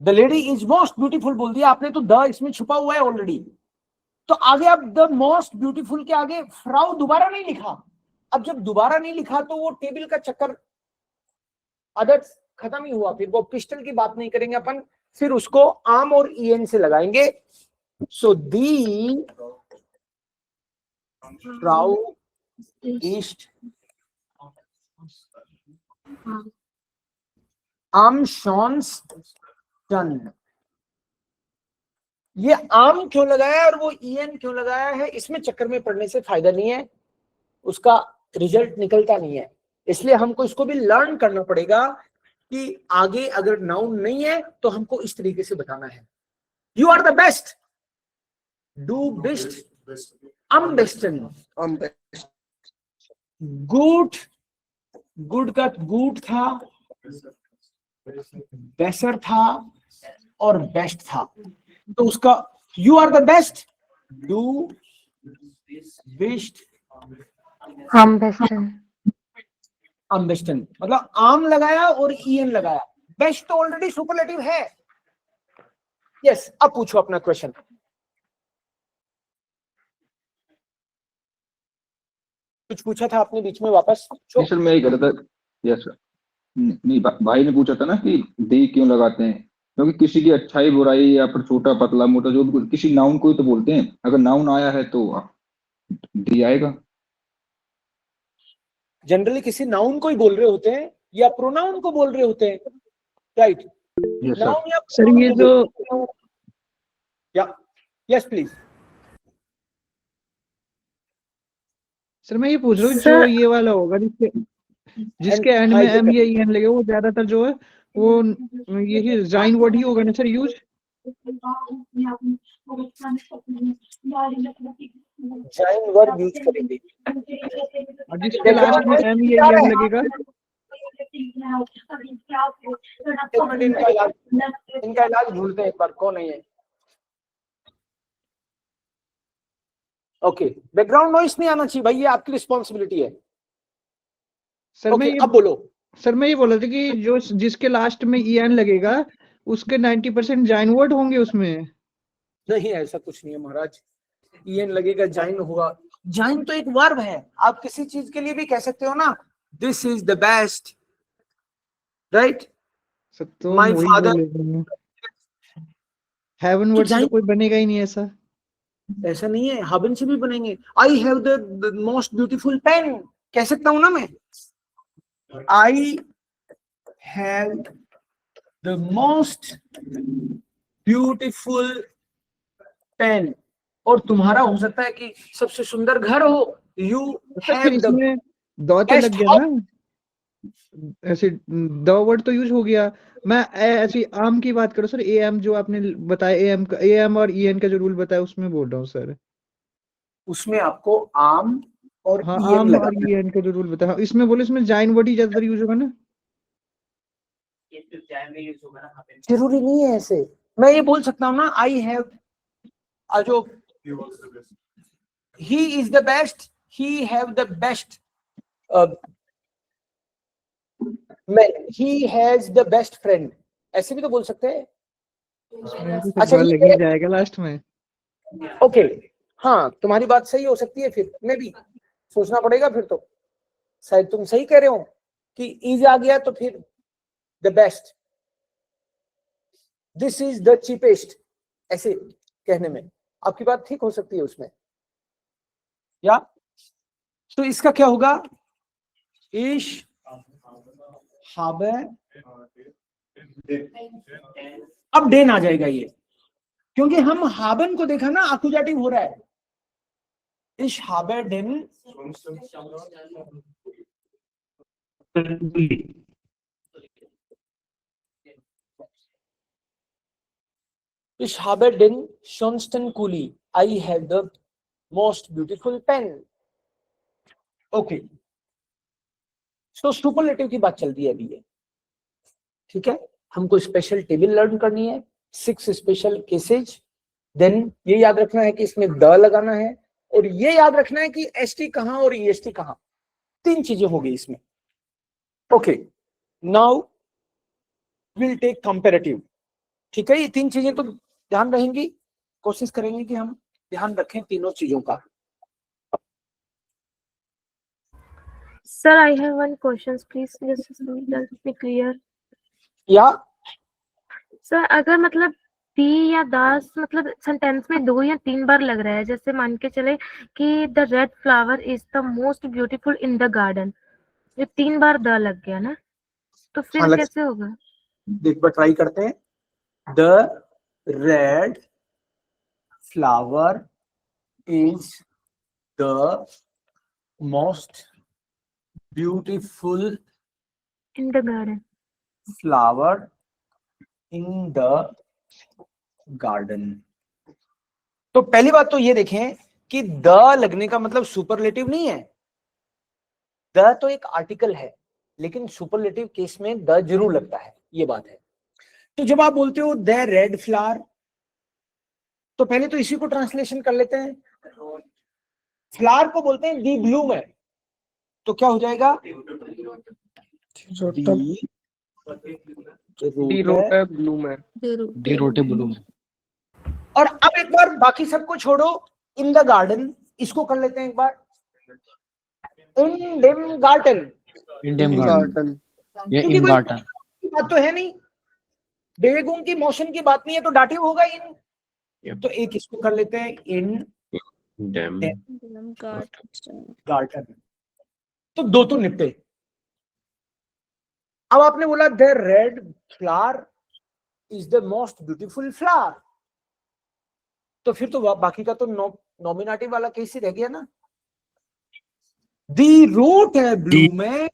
The lady is most beautiful बोल दिया आपने, तो द इसमें छुपा हुआ है ऑलरेडी। तो आगे अब द मोस्ट ब्यूटीफुल के आगे फ्राउ दोबारा नहीं लिखा। अब जब दोबारा नहीं लिखा तो वो टेबल का चक्कर आदत खत्म ही हुआ, फिर वो पिस्टल की बात नहीं करेंगे अपन, फिर उसको आम और en से लगाएंगे। सो दी फ्राउ ईस्ट आम शॉन्स टन। ये आम क्यों लगाया और वो en क्यों लगाया है, इसमें चक्कर में पड़ने से फायदा नहीं है, उसका रिजल्ट निकलता नहीं है। इसलिए हमको इसको भी लर्न करना पड़ेगा कि आगे अगर नाउन नहीं है तो हमको इस तरीके से बताना है। यू आर द बेस्ट, डू बेस्ट, अम बेस्टन, गुड, गुड का गुड था, बेसर था और बेस्ट था, तो उसका यू आर द बेस्ट, डू बेस्ट, हम बेस्टन। अम्बेस्टन, मतलब आम लगाया और en लगाया। बेस्ट तो ऑलरेडी सुपरलेटिव है। यस, अब पूछो अपना क्वेश्चन। कुछ पूछा था आपने बीच में, वापस नहीं सर, मैं ही गलत है। यस सर, नहीं भाई ने पूछा था ना कि दी क्यों लगाते हैं, क्योंकि किसी की अच्छाई बुराई या फिर छोटा पतला मोटा जो भी किसी नाउन को ही तो बोलते हैं। अगर नाउन आया है तो दी आएगा। जनरली किसी नाउन को ही बोल रहे होते हैं या प्रोनाउन को बोल रहे होते हैं, राइट? Yes sir. नाउन या सर ये जो या यस प्लीज। सर मैं ये पूछ रहा हूँ, सर- जो ये वाला होगा जिसके एंड में एम या en लगे, वो ज्यादातर जो है वो यही जाइन वर्ड ही होगा ना सर यूज? जाइन वर्ब यूज करेंगे। और जिसके लास्ट में एम या एन लगेगा एक मिनट, इनका इलाज ढूंढते हैं एक बार, कौन है ये। ओके, बैकग्राउंड नॉइस नहीं आना चाहिए भाई, ये आपकी रिस्पॉन्सिबिलिटी है। सर ओके, अब बोलो। सर मैं ये बोल रहा था कि जो जिसके लास्ट में ई एन लगेगा उसके 90% जाइन वर्ड होंगे उसमें। नहीं, ऐसा कुछ नहीं है महाराज, ईएन लगेगा जाइन होगा। जाइन तो एक वर्ब है, आप किसी चीज के लिए भी कह सकते हो ना, this is the best, right. Sir तो माय वही फादर, बोले हेवन वर्ड से तो कोई बनेगा ही नहीं ऐसा। ऐसा नहीं है, हाबन से भी बनेंगे। I have the most beautiful pen, कह सकता हूं ना मैं, I have the most beautiful pen. और तुम्हारा हो सकता है कि सबसे सुंदर घर हो, यू फिर हैव द इसमें द तो लग गया ना, ऐसे द वर्ड तो यूज हो गया। मैं ऐसी आम की बात करूं सर, ए एम जो आपने बताया, ए एम और ई एन का जो रूल बताया उसमें बोल रहा हूँ सर। उसमें आपको आम और हाँ, ईएन आम लगा, और ई एन का जो रूल बताया इसमें बोले, इसमें जाइन वर्ड ही ज्यादातर यूज होगा ना। जरूरी नहीं है ऐसे। मैं ये बोल सकता हूँ ना, आई हैव, जो he is the best, he have the best man, he has the best friend, ऐसे भी तो बोल सकते हैं। अच्छा, लग ही जाएगा लास्ट में। ओके, हाँ तुम्हारी बात सही हो सकती है, फिर मैं भी सोचना पड़ेगा फिर तो। शायद तुम सही कह रहे हो कि इज आ गया तो फिर the best, this is the cheapest, ऐसे कहने में आपकी बात ठीक हो सकती है उसमें, या तो इसका क्या होगा, इश हाबे, अब डेन आ जाएगा ये, क्योंकि हम हाबन को देखा ना, आकुजाटिव हो रहा है। इश हाबे Dane, Ich habe den schönsten Kuli. I have the most beautiful pen. Okay. So superlative की बात चल रही है अभी ये, ठीक है। हमको स्पेशल टेबल लर्न करनी है, 6 स्पेशल केसेज। देन ये याद रखना है कि इसमें द लगाना है, और ये याद रखना है कि एसटी कहां और ईएसटी कहां, 3 चीजें हो गई इसमें। Okay, now will take comparative, ठीक है। ये 3 चीजें तो ध्यान रहेंगी, कोशिश करेंगे कि हम ध्यान रखें तीनों चीजों का। Sir, I have one question, please. Just let me clear. या सर अगर मतलब दी या दास मतलब सेंटेंस में 2 या 3 बार लग रहा है, जैसे मान के चले कि the red flower is the most beautiful in the garden, ये 3 बार द लग गया ना, तो फिर कैसे होगा? देख बार ट्राई करते हैं। The red flower is the most beautiful in the garden, flower in the garden. तो पहली बात तो ये देखें कि द लगने का मतलब सुपरलेटिव नहीं है, द तो एक आर्टिकल है, लेकिन सुपरलेटिव केस में द जरूर लगता है, ये बात है। तो जब आप बोलते हो द रेड फ्लावर, तो पहले तो इसी को ट्रांसलेशन कर लेते हैं। फ्लावर को बोलते हैं दी ब्लूम है, तो क्या हो जाएगा, और अब एक बार बाकी सबको छोड़ो, इन द गार्डन, इसको कर लेते हैं एक बार, इन डेम गार्डन, ये इन गार्डन बात तो है नहीं, डेवेगुम की मोशन की बात नहीं है, तो डाटिव होगा इन। तो एक इसको कर लेते हैं, इन डैम गार्डन, तो 2 तो निपटे। अब आपने बोला the red flower is the most beautiful flower, तो फिर तो बाकी का तो नॉमिनेटिव वाला केस ही रह गया ना। दी रूट है ब्लू में,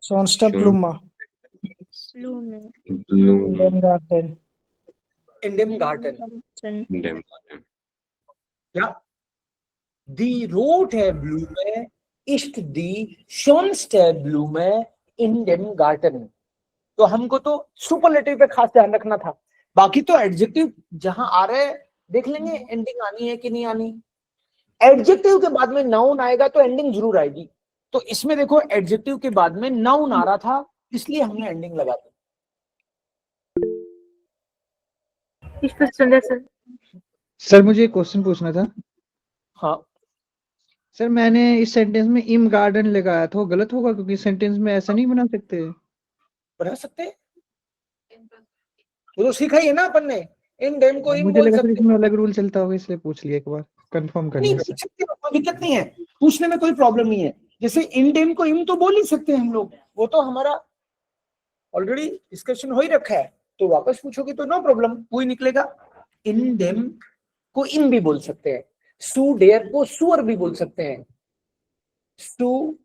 Schönster Schön. Blume Blume. Blume. dem Garten. In dem Garten. Dem. Ja. Die rote Blume ist die schönste Blume in dem Garten. तो हमको तो सुपरलेटिव पे खास ध्यान रखना था, बाकी तो एडजेक्टिव जहां आ रहे हैं देख लेंगे एंडिंग आनी है कि नहीं आनी। एडजेक्टिव के बाद में नाउन आएगा तो एंडिंग जरूर आएगी, तो इसमें देखो एडजेक्टिव के बाद में नाउन आ रहा था इसलिए हमने एंडिंग लगा दी। Ich verstehe, sir. सर मुझे एक क्वेश्चन पूछना था। हाँ सर मैंने इस सेंटेंस में इम गार्डन लगाया था, वो गलत होगा क्योंकि सेंटेंस में ऐसा नहीं बना सकते। बना सकते हैं, वो तो सीखा ही है ना अपन ने, इन डेम को इन मुझे बोल लगा सकते था हैं। इसमें अलग रूल चलता होगा इसलिए पूछ लिया, एक बार कंफर्म कर नहीं लिया। पूछ सकते हो, कोई दिक्कत नहीं है, पूछने में कोई प्रॉब्लम नहीं है। जैसे इन डेम को इम तो बोल ही सकते हैं हम लोग, वो तो हमारा ऑलरेडी डिस्कशन हो ही रखा है, तो वापस पूछोगे तो नो प्रॉब्लम, वही निकलेगा। इन डेम को इन भी बोल सकते हैं, सू डेयर को सुअर भी बोल सकते हैं, सू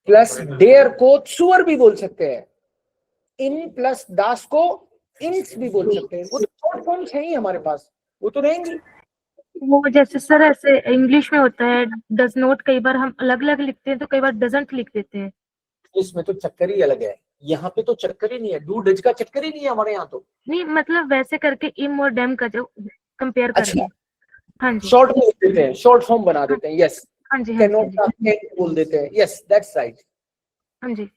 प्लस डेयर को सुअर भी बोल सकते हैं, इन प्लस दास को इंस भी बोल सकते हैं। वो तो शॉर्ट फॉर्म्स हैं ही हमारे पास, वो तो रहेंगी। वो जैसे सर ऐसे इंग्लिश में होता है डज नॉट, कई बार हम अलग अलग लिखते हैं तो कई बार डजंट लिख देते हैं। इसमें तो चक्कर ही अलग है, यहाँ पे तो चक्कर ही नहीं है, डू डज का चक्कर ही नहीं है हमारे यहाँ तो। नहीं मतलब वैसे करके इम और डेम का जो कंपेयर करके। अच्छा, हाँ जी शॉर्ट में लिख देते हैं, शॉर्ट फॉर्म बना देते हैं। यस, हाँ जी हाँ कैन जी नॉट का बोल देते हैं। Yes that's right. हाँ जी।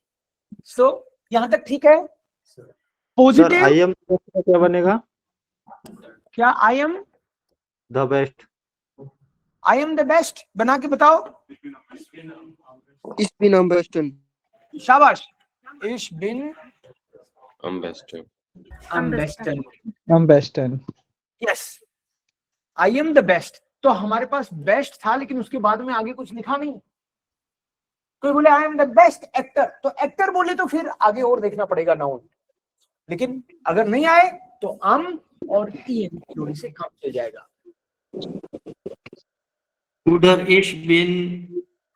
सो यहाँ तक ठीक है। सर पॉजिटिव आई एम क्या बनेगा? क्या आई am the best. I am the best बना के बताओ। Ich bin am besten. शाबाश। Ich bin am besten. am besten. I'm best and yes, I am the best. तो हमारे पास बेस्ट था लेकिन उसके बाद में आगे कुछ लिखा नहीं। कोई बोले आई एम द बेस्ट एक्टर, तो एक्टर बोले तो फिर आगे और देखना पड़ेगा नाउन, लेकिन अगर नहीं आए तो आम और ईएन की जोड़ी से काम चल जाएगा। Oder ich bin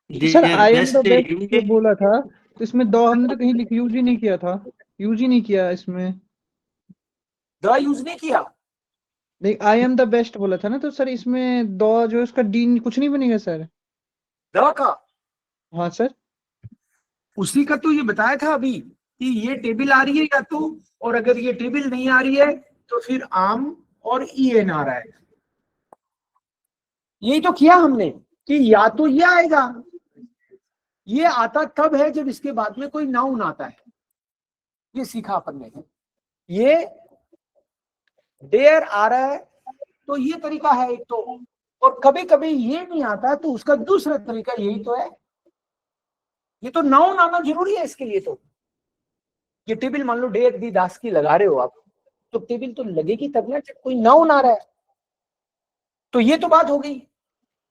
sir der I am the beste best Junge. जो बोला था तो इसमें दो हमने तो कहीं लिख यूज ही नहीं किया था, यूज ही नहीं किया इसमें। द यूज नहीं किया। नहीं आई एम द बेस्ट बोला था ना, तो सर इसमें दो जो इसका डी कुछ नहीं बनेगा सर। द का हाँ सर। उसी का तो ये बताया था अभी कि ये टेबल आ रही है या तो, और अगर ये टेबल नहीं आ रही है तो फिर आम और ईएन आ रहा है। यही तो किया हमने कि या तो ये आएगा, ये आता तब है जब इसके बाद में कोई नाउन आता है, ये सीखा अपन ने। ये देयर आ रहा है तो ये तरीका है एक तो, और कभी कभी ये नहीं आता तो उसका दूसरा तरीका यही तो है। ये तो नाउन आना जरूरी है इसके लिए। तो ये टेबल मान लो डेयर दी दास की लगा रहे हो आप, तो टेबल तो लगेगी तब ना जब कोई नाउन आ रहा है। तो ये तो बात हो गई।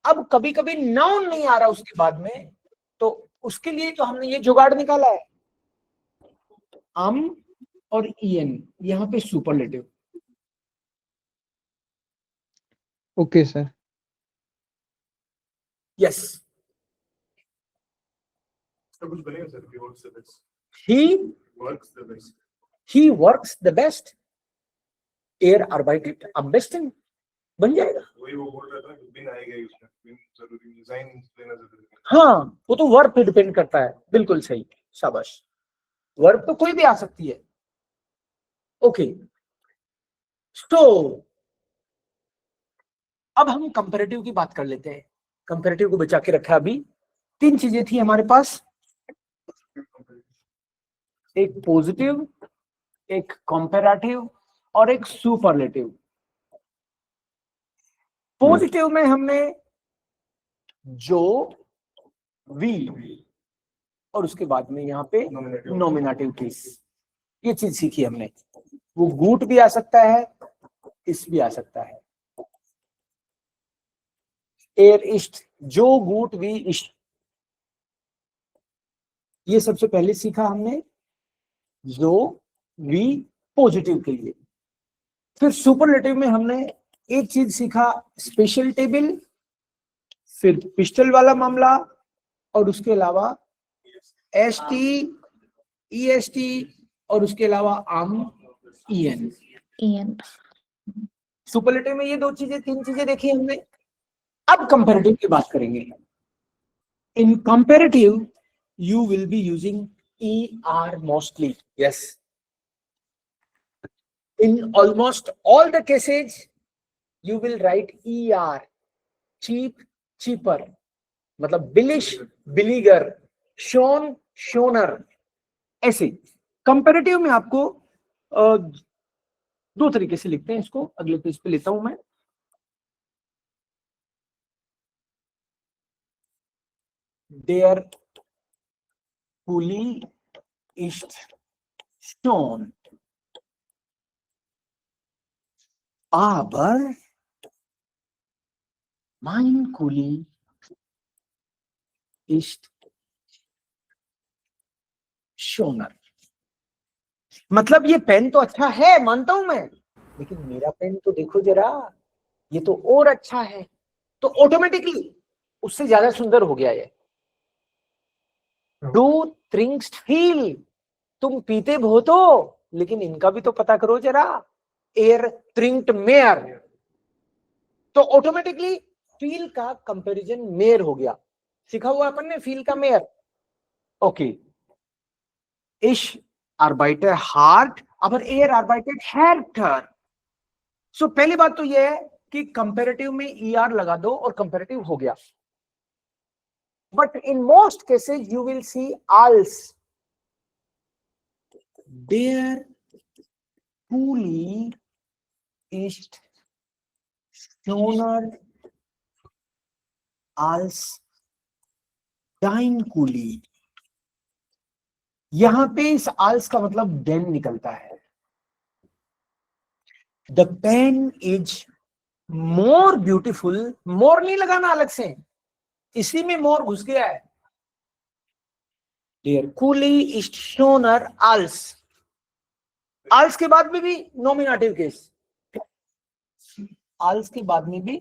अब कभी कभी नाउन नहीं आ रहा उसके बाद में, तो उसके लिए तो हमने ये जुगाड़ निकाला है, आम और ईएन, यहाँ पे सुपरलेटिव। Okay sir. यस, कुछ बनेगा sir, he works the best. he Works the best. he works the best, er arbeitet am besten बन जाएगा। वही वो बोल रहा था कि बिन आएगा ही उसमें, बिन जरूरी, डिजाइन लेना जरूरी है। हाँ, वो तो वर्ब पे डिपेंड करता है। बिल्कुल सही, शाबाश। वर्ब तो कोई भी आ सकती है। ओके, तो अब हम कंपैरेटिव की बात कर लेते हैं। कंपैरेटिव को बचा के रखा अभी। तीन चीजें थी हमारे पास, एक पॉजिटिव, एक कंपैरेटिव और एक सुपरलेटिव। पॉजिटिव में हमने जो, वी और उसके बाद में यहाँ पे नॉमिनेटिव केस, ये चीज सीखी हमने। वो गुट भी आ सकता है, इस भी आ सकता है। एर इष्ट, जो गुट वी इष्ट, ये सबसे पहले सीखा हमने, जो वी पॉजिटिव के लिए। फिर सुपरलेटिव में हमने एक चीज सीखा, स्पेशल टेबल, फिर पिस्टल वाला मामला, और उसके अलावा ST EST और उसके अलावा आम EN। सुपरलेटिव में ये 3 चीजें देखी हमने। अब कंपैरेटिव की बात करेंगे। इन comparative you will be using ER mostly. Yes. In almost all the cases, you will write ER. Cheap, cheaper. मतलब billish, billiger. Shown, shoner. ऐसे कंपैरेटिव में आपको 2 तरीके से लिखते हैं इसको। अगले पेज पे लेता हूं मैं। There Kuli ist shown, aber mein Kuli ist shoner। मतलब ये पेन तो अच्छा है, मानता हूं मैं, लेकिन मेरा पेन तो देखो जरा, ये तो और अच्छा है। तो ऑटोमेटिकली उससे ज्यादा सुंदर हो गया ये। डू ट्रिंक्स फील, तुम पीते बहुत हो, लेकिन इनका भी तो पता करो जरा। एयर ट्रिंक्ड मेयर, तो ऑटोमेटिकली फील का कंपैरिजन मेयर हो गया। सीखा हुआ अपन ने फील का मेयर। ओके, इश arbeitet hart, aber er arbeitet härter। सो पहली बात तो यह है कि कंपैरेटिव में ER लगा दो और कंपैरेटिव हो गया। But in most cases you will see als। Der Kuli ist schöner als dein Kuli। यहां पे इस als का मतलब den निकलता है। The pen is more beautiful. More नहीं लगाना अलग से, इसी में मोर घुस गया है। डियर कूली इज शोनर als। als के बाद में भी नॉमिनेटिव केस, als के बाद में भी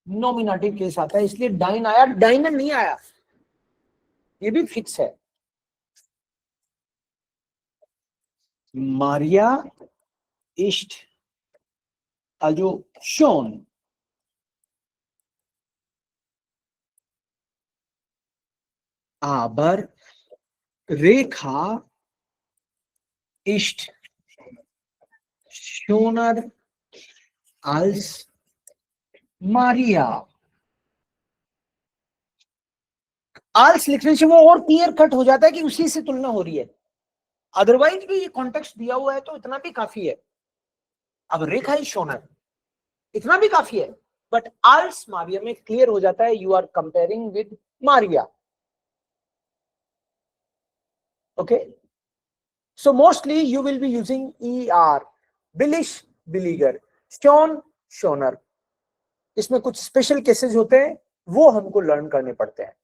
नॉमिनेटिव केस आता है, इसलिए डाइन आया, डाइनर नहीं आया, ये भी फिक्स है। Maria east also shown, aber Rekha ist schöner als Maria। als लिखने से वो और क्लियर कट हो जाता है कि उसी से तुलना हो रही है। अदरवाइज भी ये कॉन्टेक्स्ट दिया हुआ है तो इतना भी काफी है। अब रेखा इज शोनर, इतना भी काफी है, बट als मारिया में क्लियर हो जाता है you are comparing with Maria. Okay, so mostly you will be using ER। बिलिश, बिलीगर, शोन, शोनर। इसमें कुछ स्पेशल केसेस होते हैं, वो हमको लर्न करने पड़ते हैं।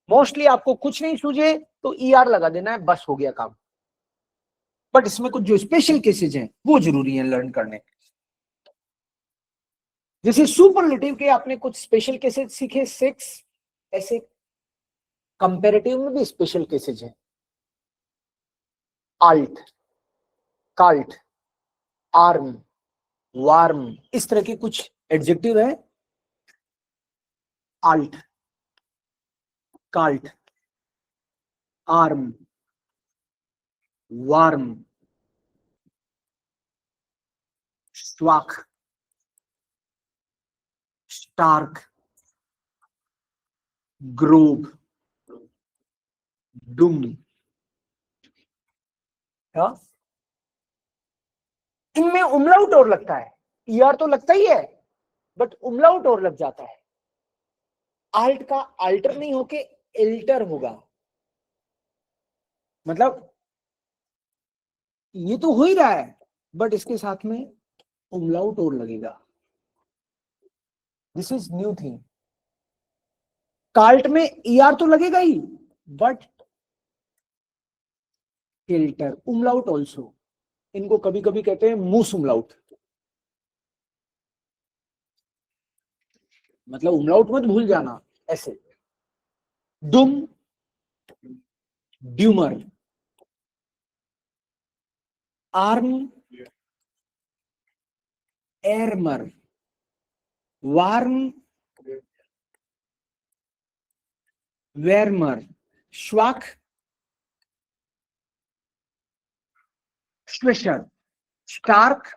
मोस्टली आपको कुछ नहीं सूझे तो ER लगा देना है, बस हो गया काम। बट इसमें कुछ जो स्पेशल केसेस हैं वो जरूरी है लर्न करने। जैसे सुपरलेटिव के आपने कुछ स्पेशल केसेस सीखे 6, ऐसे कंपैरेटिव में भी स्पेशल केसेस हैं। आल्ट, काल्ट, आर्म, वार्म, इस तरह के कुछ एडजेक्टिव है। आल्ट, काल्ट, आर्म, वार्म, स्वाक, स्टार्क, ग्रोब, डुम। इनमें उमलाउट और लगता है, ER तो लगता ही है, बट उमलाउट और लग जाता है। आल्ट का अल्टर नहीं होके एल्टर होगा, मतलब ये तो हो ही रहा है बट इसके साथ में उमलाउट और लगेगा। This is new thing. काल्ट में ER तो लगेगा ही, बट एल्टर, उमलाउट ऑल्सो। इनको कभी कभी कहते हैं मूस उमलाउट, मतलब उमलाउट मत भूल जाना ऐसे। दुम, ड्यूमर, आर्म, एरमर, वार्म, वेरमर, श्वाक, श्वेशर, स्टार्क,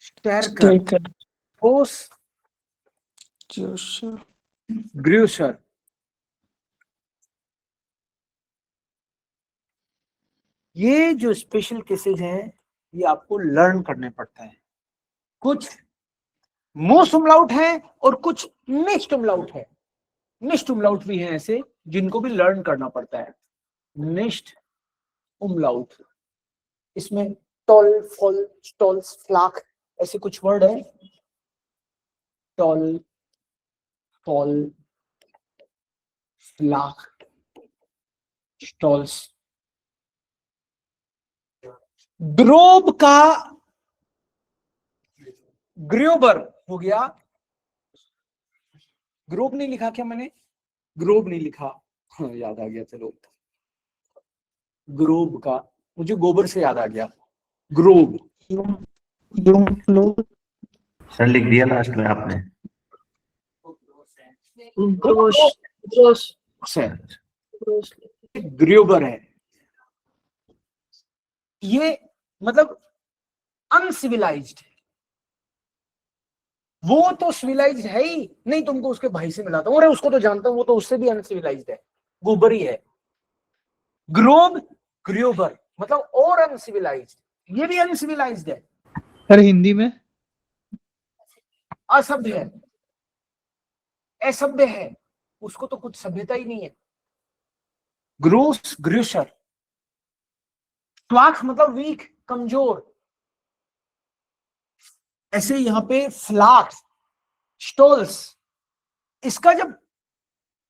स्टैरकर, ओस, ग्रूसर। ये जो स्पेशल केसेस हैं ये आपको लर्न करने पड़ता है। कुछ मोस्ट उमलाउट है और कुछ नेक्स्ट उमलाउट है। नेक्स्ट उमलाउट भी हैं ऐसे जिनको भी लर्न करना पड़ता है। नेक्स्ट उमलाउट, इसमें टॉल, फॉल, स्टॉल्स, फ्लाक ऐसे कुछ वर्ड है। टॉल, फॉल, फ्लाक, स्टॉल्स। ग्रोब का ग्रोबर हो गया। ग्रोब नहीं लिखा क्या मैंने? ग्रोब नहीं लिखा, हाँ, याद आ गया। चलो, ग्रोब का मुझे गोबर से याद आ गया। ग्रोब, सर लिख दिया लास्ट में आपने। ग्रोबर है ये, मतलब अनसिविलाइज्ड। वो तो सिविलाइज्ड है ही नहीं, तुमको उसके भाई से मिलाता हूं, अरे उसको तो जानता हूं, वो तो उससे भी अनसिविलाइज्ड है, गोबर ही है। ग्रोब, ग्रोबर मतलब और अनसिविलाइज्ड, ये भी अनसिविलाइज्ड है। सर हिंदी में असभ्य है, असभ्य है, उसको तो कुछ सभ्यता ही नहीं है। ग्रोस, ग्रूसर। फ्लाक मतलब वीक, कमजोर। ऐसे यहां पे फ्लाक, स्टोल्स, इसका जब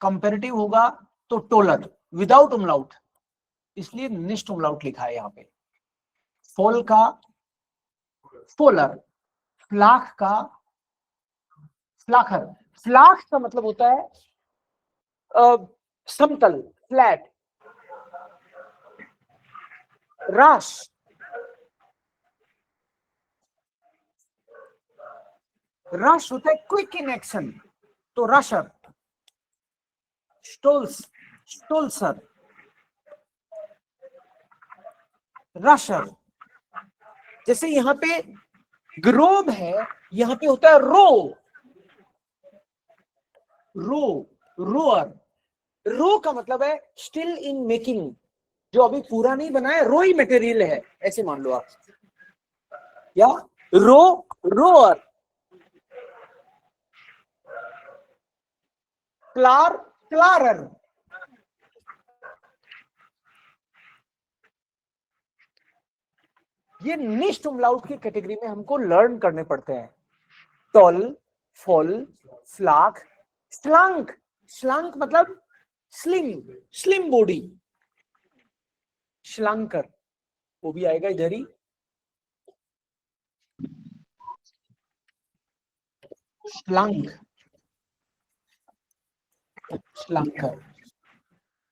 कंपैरेटिव होगा तो टोलर विदाउट उमलाउट, इसलिए निस्ट उमलाउट लिखा है यहां पे। फॉल का फोलर, फ्लाक का फ्लाकर। फ्लाक का मतलब होता है समतल, फ्लैट। राश, रश होता है क्विक इन एक्शन, तो रशर। स्टोल्स, स्टोल्सर, रशर। जैसे यहां पे ग्रोब है, यहां पे होता है रो, रो, रोअर। रो का मतलब है स्टिल इन मेकिंग, जो अभी पूरा नहीं बना है, रो ही मटेरियल है, ऐसे मान लो आप। या रो, रोअर। क्लार, क्लारर। ये निस्ट उमलाउट की कैटेगरी में हमको लर्न करने पड़ते हैं। टॉल, फॉल, फ्लाक, स्लंक। स्लंक मतलब स्लिम, स्लिम बॉडी। श्लंकर, वो भी आएगा इधर ही। स्लंक, श्लंकर।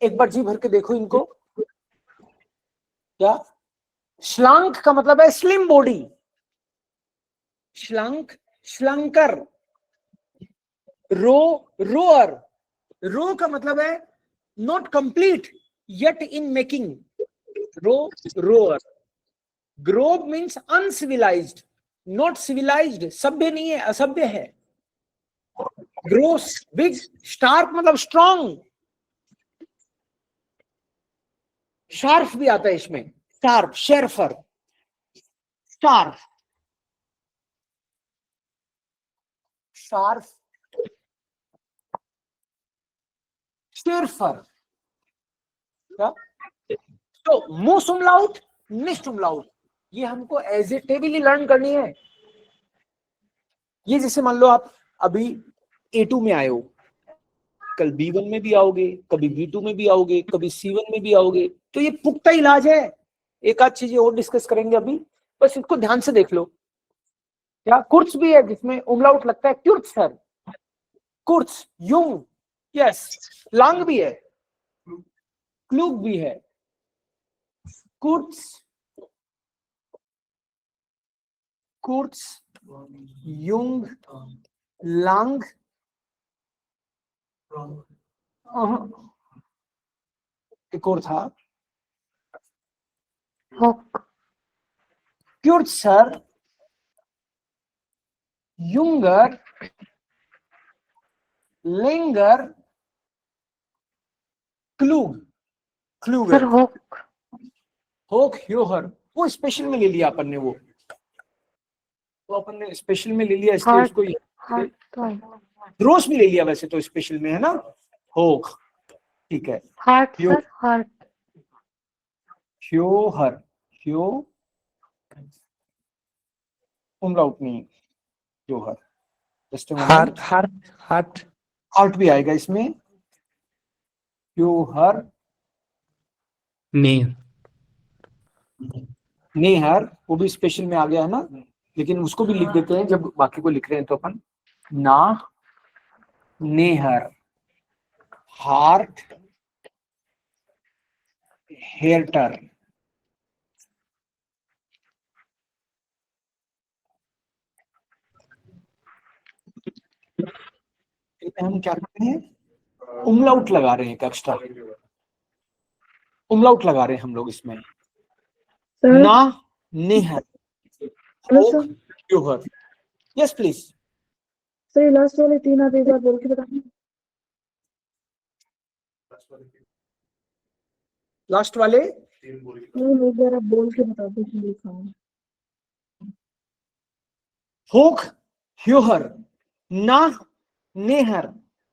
एक बार जी भर के देखो इनको। क्या? श्लंक का मतलब है स्लिम बॉडी। श्लंक, श्लंकर। रो, रोअर। रो का मतलब है not complete yet in making, रो, रोअर। ग्रोब मीन्स अनसिविलाइज्ड, नॉट सिविलाइज्ड, सभ्य नहीं है, असभ्य है। ग्रोस, बिग। स्टार्क मतलब स्ट्रॉन्ग। शार्फ भी आता है इसमें, शार्प, शेरफर, शार्फ, शार्फ, शेरफर। तो मोस्ट उमलाउट, निस्ट उमलाउट, ये हमको एज ए टेबल ही लर्न करनी है। ये जैसे मान लो आप अभी A2 में आए हो, कल B1 में भी आओगे, कभी B2 में भी आओगे, कभी C1 में भी आओगे, तो ये पुख्ता इलाज है। एक आध चीजें और डिस्कस करेंगे अभी, बस इसको ध्यान से देख लो। क्या? कुर्स भी है जिसमें उमलाउट लगता है, क्युर्ट्स सर, कुर्स, युंग, यस। लांग भी है, क्लूग भी है, कुर्ट्स, युंग, लांग, एक और था हॉक, क्यूर्ट्सर, युंगर, लेंगर, क्लूग, सर क्लूगर, हॉक, होक, ह्योहर, वो स्पेशल में ले लिया अपन ने, वो अपन ने स्पेशल में ले लिया, इसलिए हार्ट, उसको हार्ट तो है। ग्रोस भी ले लिया वैसे तो स्पेशल में, है ना, होक, ठीक है, हार्ट ह्यो, सर, हार्ट, ह्योहर, ह्यो umlaut नहीं, ह्योहर, जस्ट हार्ट हार्ट हार्ट भी आएगा इसमें, ह्योहर, नहीं नेहर, वो भी स्पेशल में आ गया है ना, लेकिन उसको भी लिख देते हैं जब बाकी को लिख रहे हैं तो अपन, ना, नेहर, हार्ट, हेरटर, हम क्या करते हैं, उमलाउट लगा रहे हैं, एक एक्स्ट्रा उमलाउट लगा रहे हैं हम लोग इसमें, ना, नेहर, होक, ह्योहर, यस प्लीज, सर लास्ट वाले 3 आप एक बार बोल के बताइए। लास्ट वाले नहीं एक बार आप बोल के बता दो कि लिखा है। होक, ह्योहर, ना, नेहर,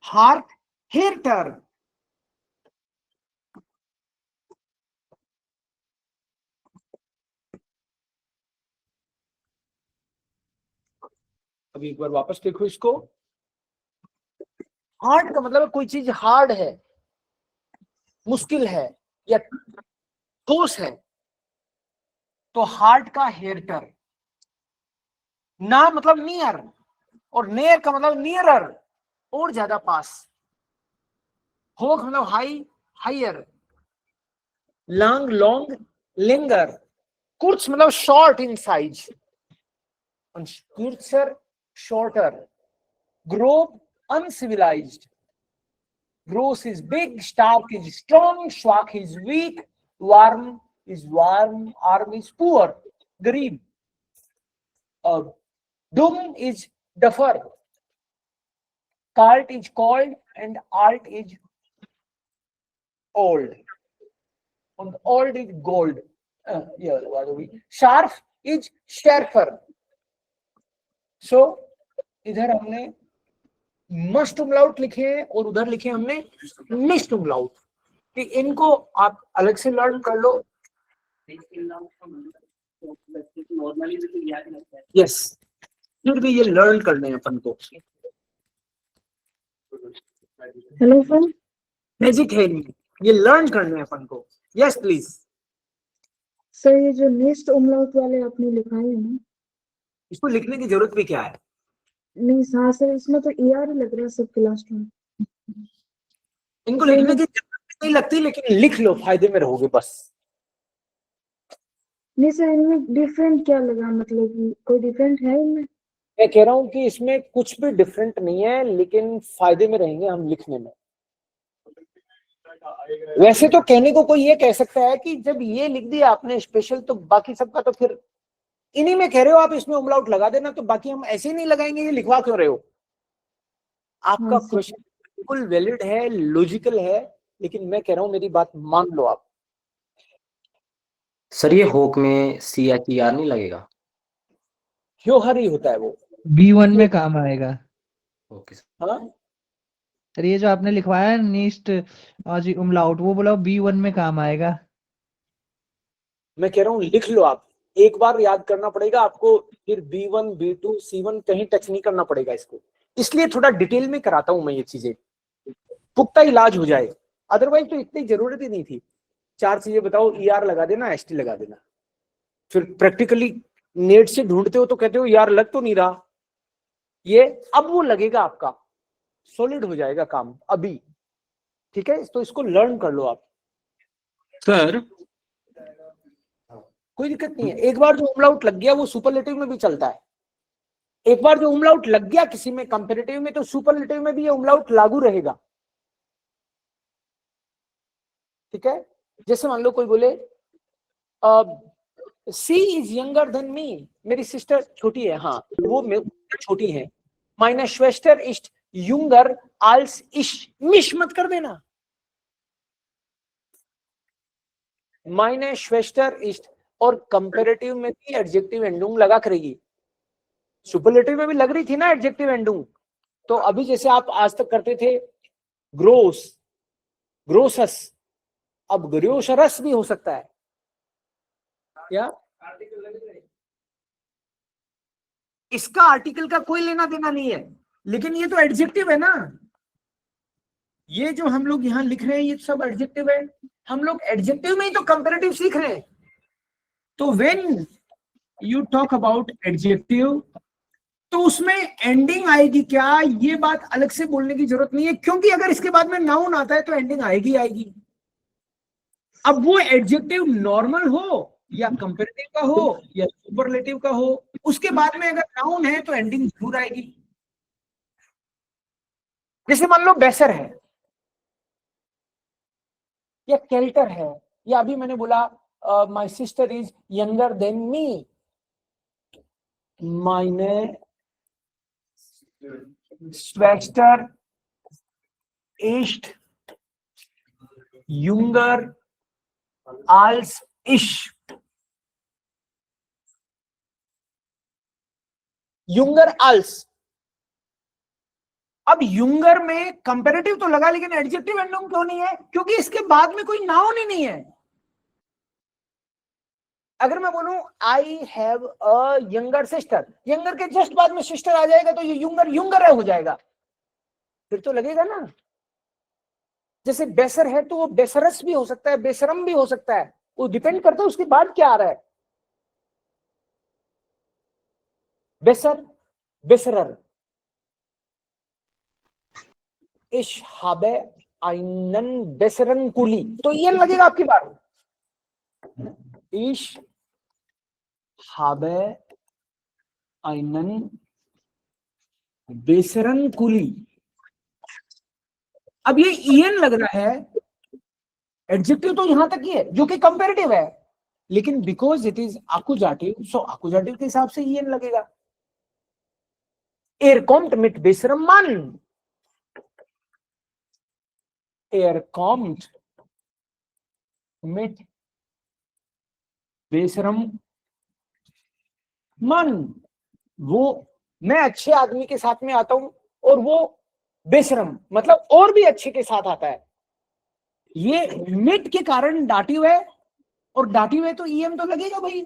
हार्ट, हेरटर, अभी एक बार वापस देखो इसको, हार्ड का मतलब कोई चीज हार्ड है, मुश्किल है या ठोस है, तो हार्ड का हेरटर, ना मतलब नियर, और नेयर का मतलब नियरर, और ज्यादा पास, होक मतलब हाई, हायर, लॉन्ग, लॉन्ग, लिंगर, कुर्च मतलब शॉर्ट इन साइज, कुर्चर शॉर्टर, ग्रोव uncivilized, gross is big, stark is strong, schwach is weak, warm is warm, arm is poor, गरीब, dum is duffer, cult is called, and alt is old, and old is gold, yeah, what are we, sharp is sharper, so इधर हमने मस्ट उमलाउट लिखे हैं और उधर लिखे हमने मिस्ट उमलाउट, कि इनको आप अलग से लर्न कर लो, यस, फिर भी ये लर्न करने हैं अपन को, हेलो सर, मैजिक है इनमें, ये लर्न करने हैं अपन को, यस प्लीज, सर ये जो नेक्स्ट उमलाउट वाले आपने लिखाए हैं ना, इसको लिखने की जरूरत भी क्या है, नहीं हाँ सर इसमें तो ER ही लग रहा है सबके लास्ट में। इनको लिखने की जरूरत नहीं लगती, लेकिन लिख लो, फायदे में रहोगे बस, नहीं सर इनमें डिफरेंट क्या लगा, मतलब कि कोई डिफरेंट है इनमें? मैं कह रहा हूँ कि इसमें कुछ भी डिफरेंट नहीं है, लेकिन फायदे में रहेंगे हम लिखने में। वैसे तो कहने को कोई ये कह सकता है कि जब ये लिख दिया आपने स्पेशल, तो बाकी सबका तो फिर इन्हीं में कह रहे हो आप, इसमें उमलाउट लगा देना, तो बाकी हम ऐसे ही नहीं लगाएंगे, ये लिखवा क्यों रहे हो? आपका हाँ, सर। क्वेश्चन बिल्कुल वैलिड है, लॉजिकल है, लेकिन मैं कह रहा हूँ मेरी बात मान लो आप। सर ये होक में CHER नहीं लगेगा? ह्योहर ही होता है वो। B1 में काम आएगा। Okay sir. हाँ सर ये जो आपने लिखवाया है नीस्ट जी उमलाउट, वो बोला B1 में काम आएगा। मैं कह रहा हूँ लिख लो आप, एक बार याद करना पड़ेगा आपको, फिर B1 B2 C1 कहीं टच नहीं करना पड़ेगा इसको, इसलिए थोड़ा डिटेल में कराता हूं मैं ये चीजें, पुख्ता इलाज हो जाए, अदरवाइज तो इतनी जरूरत ही नहीं थी। 4 चीजें बताओ, ER लगा देना, ST लगा देना, फिर प्रैक्टिकली नेट से ढूंढते हो तो कहते हो यार लग तो नहीं रहा, ये अब वो लगेगा, आपका सॉलिड हो जाएगा काम अभी, ठीक है? तो इसको लर्न कर लो आप। सर कोई दिक्कत नहीं है। एक बार जो umlaut लग गया वो सुपरलेटिव में भी चलता है। एक बार जो umlaut लग गया किसी में कंपैरेटिव में, तो सुपरलेटिव में भी ये umlaut लागू रहेगा। ठीक है, जैसे मान लो कोई बोले सी इज यंगर देन मी, मेरी सिस्टर छोटी है, हाँ वो छोटी है। माइने श्वेस्टर इस्ट युंगर आल्स इश, मिश मत कर देना। माइने श्वेस्टर इस्ट, और कंपैरेटिव में भी एडजेक्टिव एंडुंग लगा करेगी। सुपरलेटिव में भी लग रही थी ना एडजेक्टिव एंडुंग। तो अभी जैसे आप आज तक करते थे ग्रोस, ग्रोसस, अब ग्रोसरस भी हो सकता है क्या? इसका आर्टिकल का कोई लेना देना नहीं है, लेकिन ये तो एडजेक्टिव है ना। ये जो हम लोग यहाँ लिख रहे हैं ये सब एडजेक्टिव है। हम लोग एडजेक्टिव में ही तो कंपैरेटिव सीख रहे हैं। तो when you talk about adjective, तो उसमें एंडिंग आएगी क्या, ये बात अलग से बोलने की जरूरत नहीं है, क्योंकि अगर इसके बाद में नाउन आता है तो एंडिंग आएगी आएगी। अब वो एडजेक्टिव नॉर्मल हो या कंपैरेटिव का हो या सुपरलेटिव का हो, उसके बाद में अगर नाउन है तो एंडिंग जरूर आएगी। जैसे मान लो बेसर है या केल्टर है, या अभी मैंने बोला my sister is younger than me, माइने श्वेस्टर इस्ट युंगर आल्स इश। युंगर आल्स, अब युंगर में कंपैरेटिव तो लगा, लेकिन एडजेक्टिव एंडुंग क्यों नहीं है? क्योंकि इसके बाद में कोई नाउन ही नहीं है। अगर मैं बोलूं I have a younger sister, younger के जस्ट बाद में सिस्टर आ जाएगा तो ये युंगर युंगर हो जाएगा, फिर तो लगेगा ना। जैसे बेसर है तो वो बेसरस भी हो सकता है, बेसरम भी हो सकता है, वो डिपेंड करता है उसके बाद क्या आ रहा है। बेसर, बेसरर, इश हाबे आइनन बेसरन कुली, तो ये लगेगा आपकी बात। इश हाबे आइनन बेसरन कुली। अब ये ईएन लग रहा है, एडजेक्टिव तो यहां तक ही है जो कि कंपैरेटिव है, लेकिन बिकॉज इट इज आकुजाटिव, सो आकुजाटिव के हिसाब से ईएन लगेगा। एर कॉम्ट मिट बेसरम मन, एर कॉम्ट मिट बेसरम मन। वो मैं अच्छे आदमी के साथ में आता हूं और वो बेशरम मतलब और भी अच्छे के साथ आता है। ये मिट के कारण डाटिव है, और डाटिव है तो ईएम तो लगेगा भाई।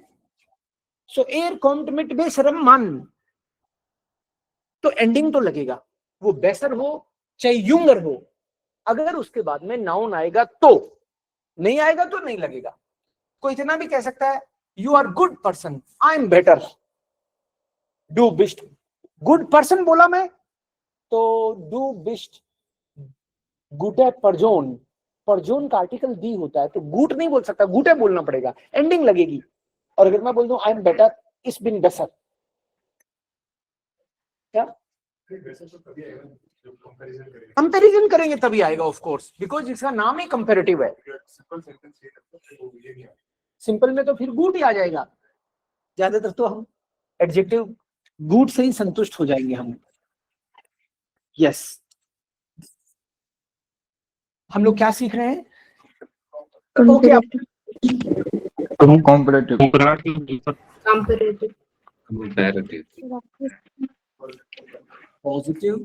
सो एर कॉम्ट मिट बेशरम मन, तो एंडिंग तो लगेगा, वो बेसर हो चाहे युंगर हो। अगर उसके बाद में नाउन आएगा तो, नहीं आएगा तो नहीं लगेगा। कोई इतना भी कह सकता है you are good person, I am better, डू बिस्ट। गुड पर्सन बोला मैं तो डू बिस्ट गुटे परजोन, परजोन का आर्टिकल दी होता है तो गुट नहीं बोल सकता, गुटे बोलना पड़ेगा, एंडिंग लगेगी। और अगर मैं बोल दूं आई एम बेटर, इस बिन बेसर, क्या कंपैरिजन करेंगे तभी आएगा ऑफ कोर्स, बिकॉज इसका नाम ही कंपैरेटिव है। सिंपल में तो फिर गुड ही आ जाएगा। ज्यादातर तो हम एडजेक्टिव गुड से ही संतुष्ट हो जाएंगे हम। यस, हम लोग क्या सीख रहे हैं? Okay, comparative, comparative, positive,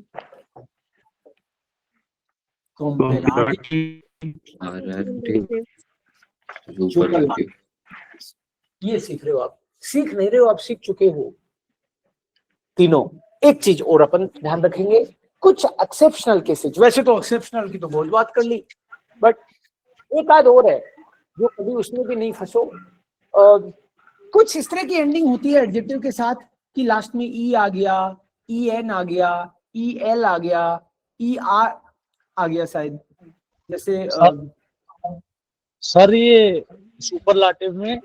comparative, ये सीख रहे हो आप। सीख नहीं रहे हो आप, सीख चुके हो तीनों। एक चीज और अपन ध्यान रखेंगे, कुछ एक्सेप्शनल केसेस, वैसे तो एक्सेप्शनल की तो बहुत बात कर ली, बट एक आध और है जो कभी उसमें भी नहीं फंसो। कुछ इस तरह की एंडिंग होती है एडजेक्टिव के साथ कि लास्ट में ई आ गया, ई एन आ गया, ई एल आ गया, ई आर आ गया शायद। जैसे सर ये सुपरलाटिव में,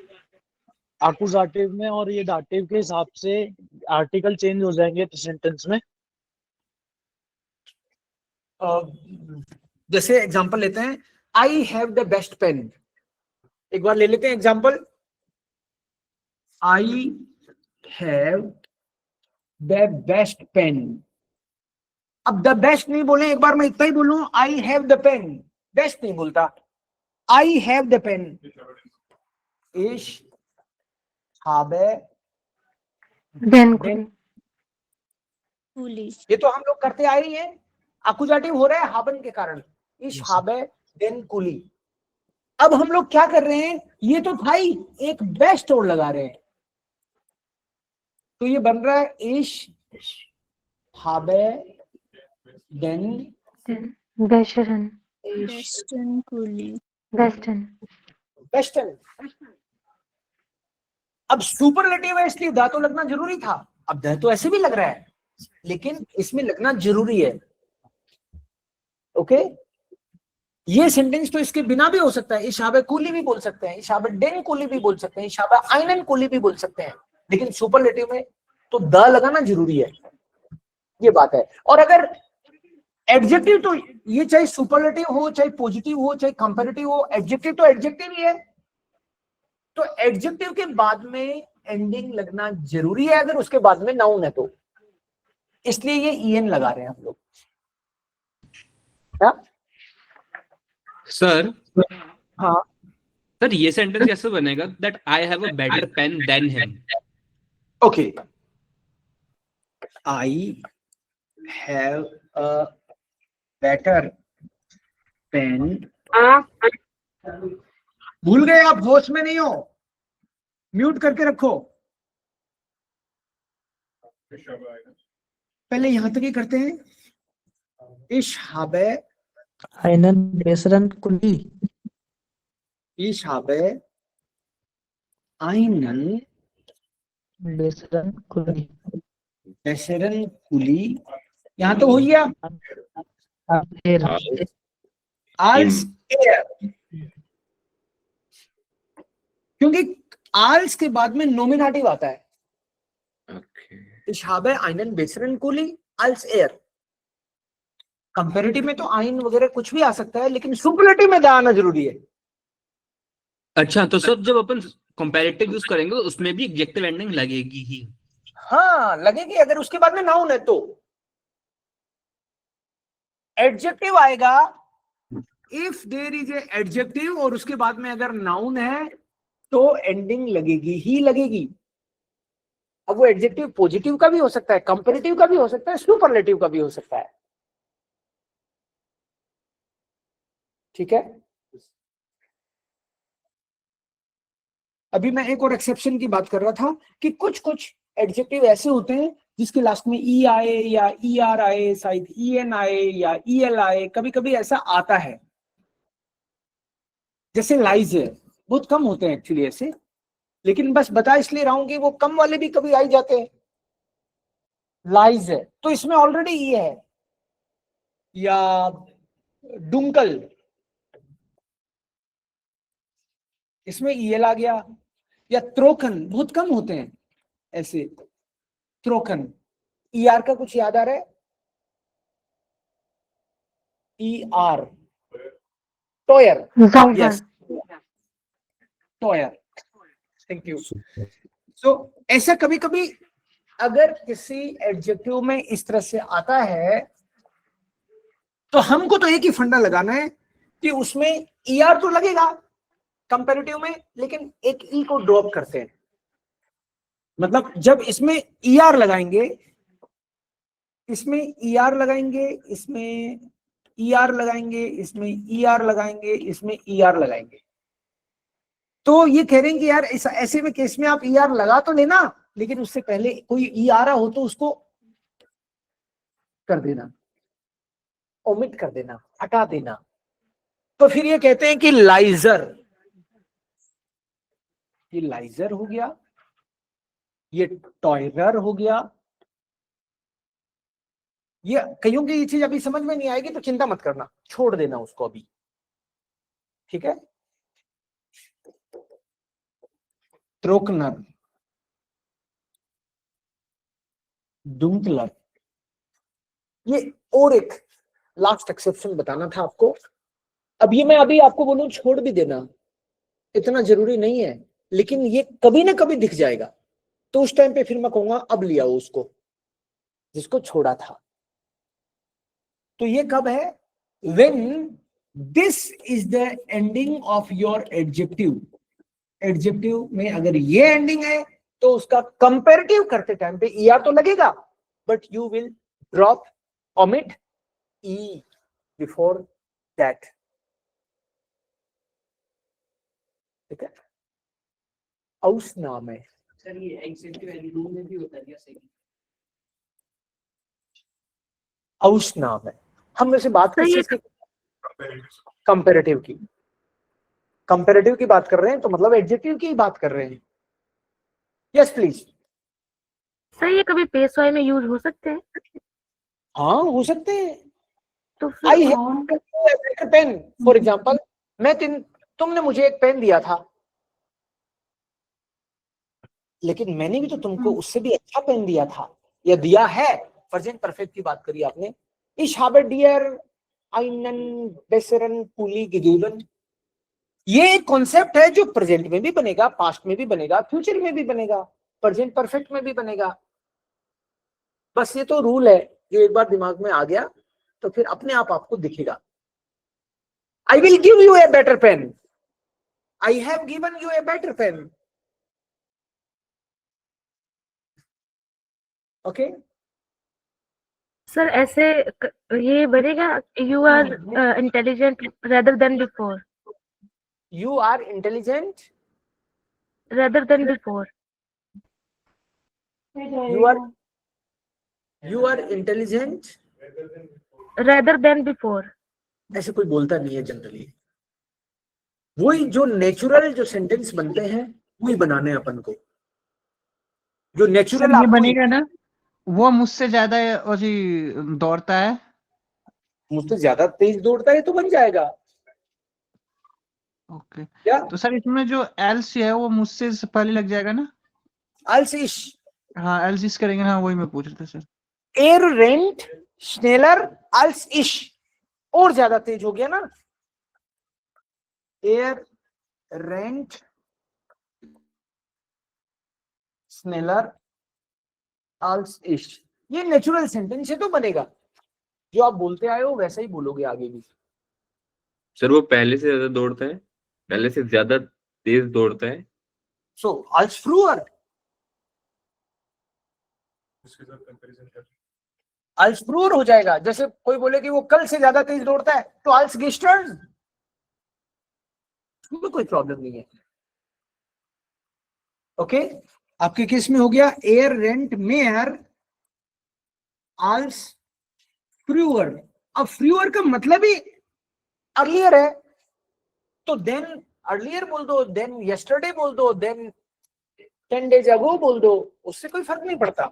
आकुजाटिव में और ये डाटिव के हिसाब से आर्टिकल चेंज हो जाएंगे सेंटेंस में। जैसे एग्जांपल लेते हैं, I have the best pen. एक बार ले लेते हैं example, I have the best pen. अब द बेस्ट नहीं बोले, एक बार मैं इतना ही बोलूं, I have the pen, best नहीं बोलता, आई हैव द पेन। इश habe देन कूली। ये तो हम लोग करते आ रही हैं, अकुजाटिव हो रहा है हाबन के कारण, इश habe देन कुली। अब हम लोग क्या कर रहे हैं, ये तो था ही, एक बेस्ट और लगा रहे हैं, तो ये बन रहा है इश habe देन बेशरन वेस्टर्न कूली। वेस्टर्न वेस्टर्न। अब सुपरलेटिव है इसलिए द तो लगना जरूरी था, अब द तो ऐसे भी लग रहा है लेकिन इसमें लगना जरूरी है। ओके, ये सेंटेंस तो इसके बिना भी हो सकता है, इशाबे कुली भी बोल सकते हैं, इशाबे डेन कुली भी बोल सकते हैं, इशाबे आइनन कुली भी बोल सकते हैं, लेकिन सुपरलेटिव में तो द लगाना जरूरी है, ये बात है। और अगर एडजेक्टिव, तो ये चाहे सुपरलेटिव हो, चाहे पॉजिटिव हो, चाहे कंपैरेटिव हो, एडजेक्टिव तो एडजेक्टिव ही है, तो एडजेक्टिव के बाद में एंडिंग लगना जरूरी है अगर उसके बाद में नाउन है तो, इसलिए ये ईएन लगा रहे हैं हम लोग। क्या सर? हाँ सर ये सेंटेंस कैसे बनेगा, that I have a better pen than him? Okay, I have a better pen. भूल गए आप, होश में नहीं हो, म्यूट करके रखो। पहले यहां तक ही करते हैं, इश habe आइनन बेसरन कुली। इश habe आइनन बेसरन कुली। बेशरन कुली, यहां तो हो गया। आल्स एयर, क्योंकि आल्स के बाद में नोमिनेटिव आता है। इश habe आइनन बेसरन कुली आल्स एयर। कंपैरेटिव में तो आइन वगैरह कुछ भी आ सकता है, लेकिन सुपरलेटिव में द आना जरूरी है। अच्छा, तो सर जब अपन कंपैरेटिव यूज करेंगे उसमें भी एडजेक्टिव एंडिंग लगेगी ही? हाँ लगेगी, अगर उसके बाद में नाउन है तो एडजेक्टिव आएगा, if there is a adjective और उसके बाद में अगर नाउन है तो एंडिंग लगेगी ही लगेगी। अब वो एडजेक्टिव पॉजिटिव का भी हो सकता है, कंपैरेटिव का भी हो सकता है, सुपरलेटिव का भी हो सकता है। ठीक है, अभी मैं एक और एक्सेप्शन की बात कर रहा था कि कुछ कुछ एडजेक्टिव ऐसे होते हैं जिसके लास्ट में ई आए या ई आर आए, शायद ई एन आए या ई एल आए, कभी कभी ऐसा आता है। जैसे लाइज है, बहुत कम होते हैं एक्चुअली ऐसे, लेकिन बस बता इसलिए रहा हूं कि वो कम वाले भी कभी आई जाते हैं। लाइज है तो इसमें ऑलरेडी ई है, या डुंकल, इसमें ईएल आ गया, या त्रोकन, बहुत कम होते हैं ऐसे त्रोकन। ईआर का कुछ याद आ रहा है? ईआर टोयर, यस टोयर, थैंक यू। सो ऐसा कभी कभी अगर किसी एडजेक्टिव में इस तरह से आता है तो हमको तो एक ही फंडा लगाना है कि उसमें ईआर तो लगेगा कंपैरेटिव में, लेकिन एक ई को ड्रॉप करते हैं। मतलब जब इसमें ईआर लगाएंगे, इसमें ईआर लगाएंगे, इसमें ईआर लगाएंगे, इसमें ईआर लगाएंगे, इसमें ईआर लगाएंगे, तो ये कह रहे हैं कि यार ऐसे में केस में आप ईआर लगा तो लेना, लेकिन उससे पहले कोई ई आ रहा हो तो उसको कर देना, ओमिट कर देना, हटा देना। तो फिर ये कहते हैं कि लाइजर, ये लाइजर हो गया, ये टॉयरर हो गया। ये कईयों की ये चीज अभी समझ में नहीं आएगी तो चिंता मत करना, छोड़ देना उसको अभी, ठीक है। त्रोकनर, डुंकलर। ये और एक लास्ट एक्सेप्शन बताना था आपको। अब ये मैं अभी आपको बोलूं छोड़ भी देना, इतना जरूरी नहीं है, लेकिन ये कभी ना कभी दिख जाएगा, तो उस टाइम पे फिर मैं कहूंगा अब लिया उसको जिसको छोड़ा था। तो ये कब है? When this is the ending of your adjective. Adjective में अगर ये एंडिंग है तो उसका कंपैरेटिव करते टाइम पे ईआर तो लगेगा, but you will drop omit e before that। ठीक है। औस नाम है सर, ये एग्जेक्टिव एलिमेंट में भी होता है क्या? सही, औस नाम है। हम वैसे बात किस चीज की? कंपैरेटिव की। कंपैरेटिव की बात कर रहे हैं तो मतलब एडजेक्टिव की बात कर रहे हैं। Yes please. सर ये कभी पेश वाई में यूज हो सकते हैं? हाँ हो सकते हैं। तो I have pen for example, तुमने मुझे एक पेन दिया था, लेकिन मैंने भी तो तुमको उससे भी अच्छा पेन दिया था या दिया है। प्रेजेंट परफेक्ट की बात करी आपने। Ich habe dir einen besseren Pulli gegeben। ये एक कॉन्सेप्ट है जो प्रेजेंट में भी बनेगा, पास्ट में भी बनेगा, फ्यूचर में भी बनेगा, प्रेजेंट परफेक्ट में भी बनेगा। बस ये तो रूल है, जो एक बार दिमाग में आ गया तो फिर अपने आप आपको दिखेगा। I will give you a better pen। I have given you a better pen। Okay sir ऐसे ये बनेगा, you are intelligent rather than before. You are intelligent rather than before. You are intelligent rather than before. ऐसे कोई बोलता नहीं है जनरली। वही जो नेचुरल जो सेंटेंस बनते हैं वही बनाने हैं अपन को, जो नेचुरल ये बनेगा ना, वो मुझसे ज्यादा जी दौड़ता है, मुझसे ज्यादा तेज दौड़ता है तो बन जाएगा। ओके क्या? तो सर इसमें जो एल्स है वो मुझसे से पहले लग जाएगा ना? अल्सिश। हाँ एल्सिस करेंगे ना, वही मैं पूछ रहा था सर। एर रेंट स्नेलर अल्स इश, और ज्यादा तेज हो गया ना। एर रेंट स्नेलर अल्स इश, ये नेचुरल सेंटेंस है तो बनेगा। जो आप बोलते आए हो वैसा ही बोलोगे आगे भी। सर वो पहले से ज्यादा दौड़ता है, पहले से ज्यादा तेज दौड़ता है। सो अल्स फ्रूअर, अल्स फ्रूअर हो जाएगा। जैसे कोई बोले कि वो कल से ज्यादा तेज दौड़ता है तो अल्स गेस्टर्स, उसमें कोई प्रॉब्लम नहीं है। ओके आपके केस में हो गया एयर रेंट मेयर अल्स फ्रूअर। अब फ्रूअर का मतलब ही अर्लियर है, तो देन अर्लियर बोल दो, देन यस्टरडे बोल दो, देन 10 days ago बोल दो, उससे कोई फर्क नहीं पड़ता।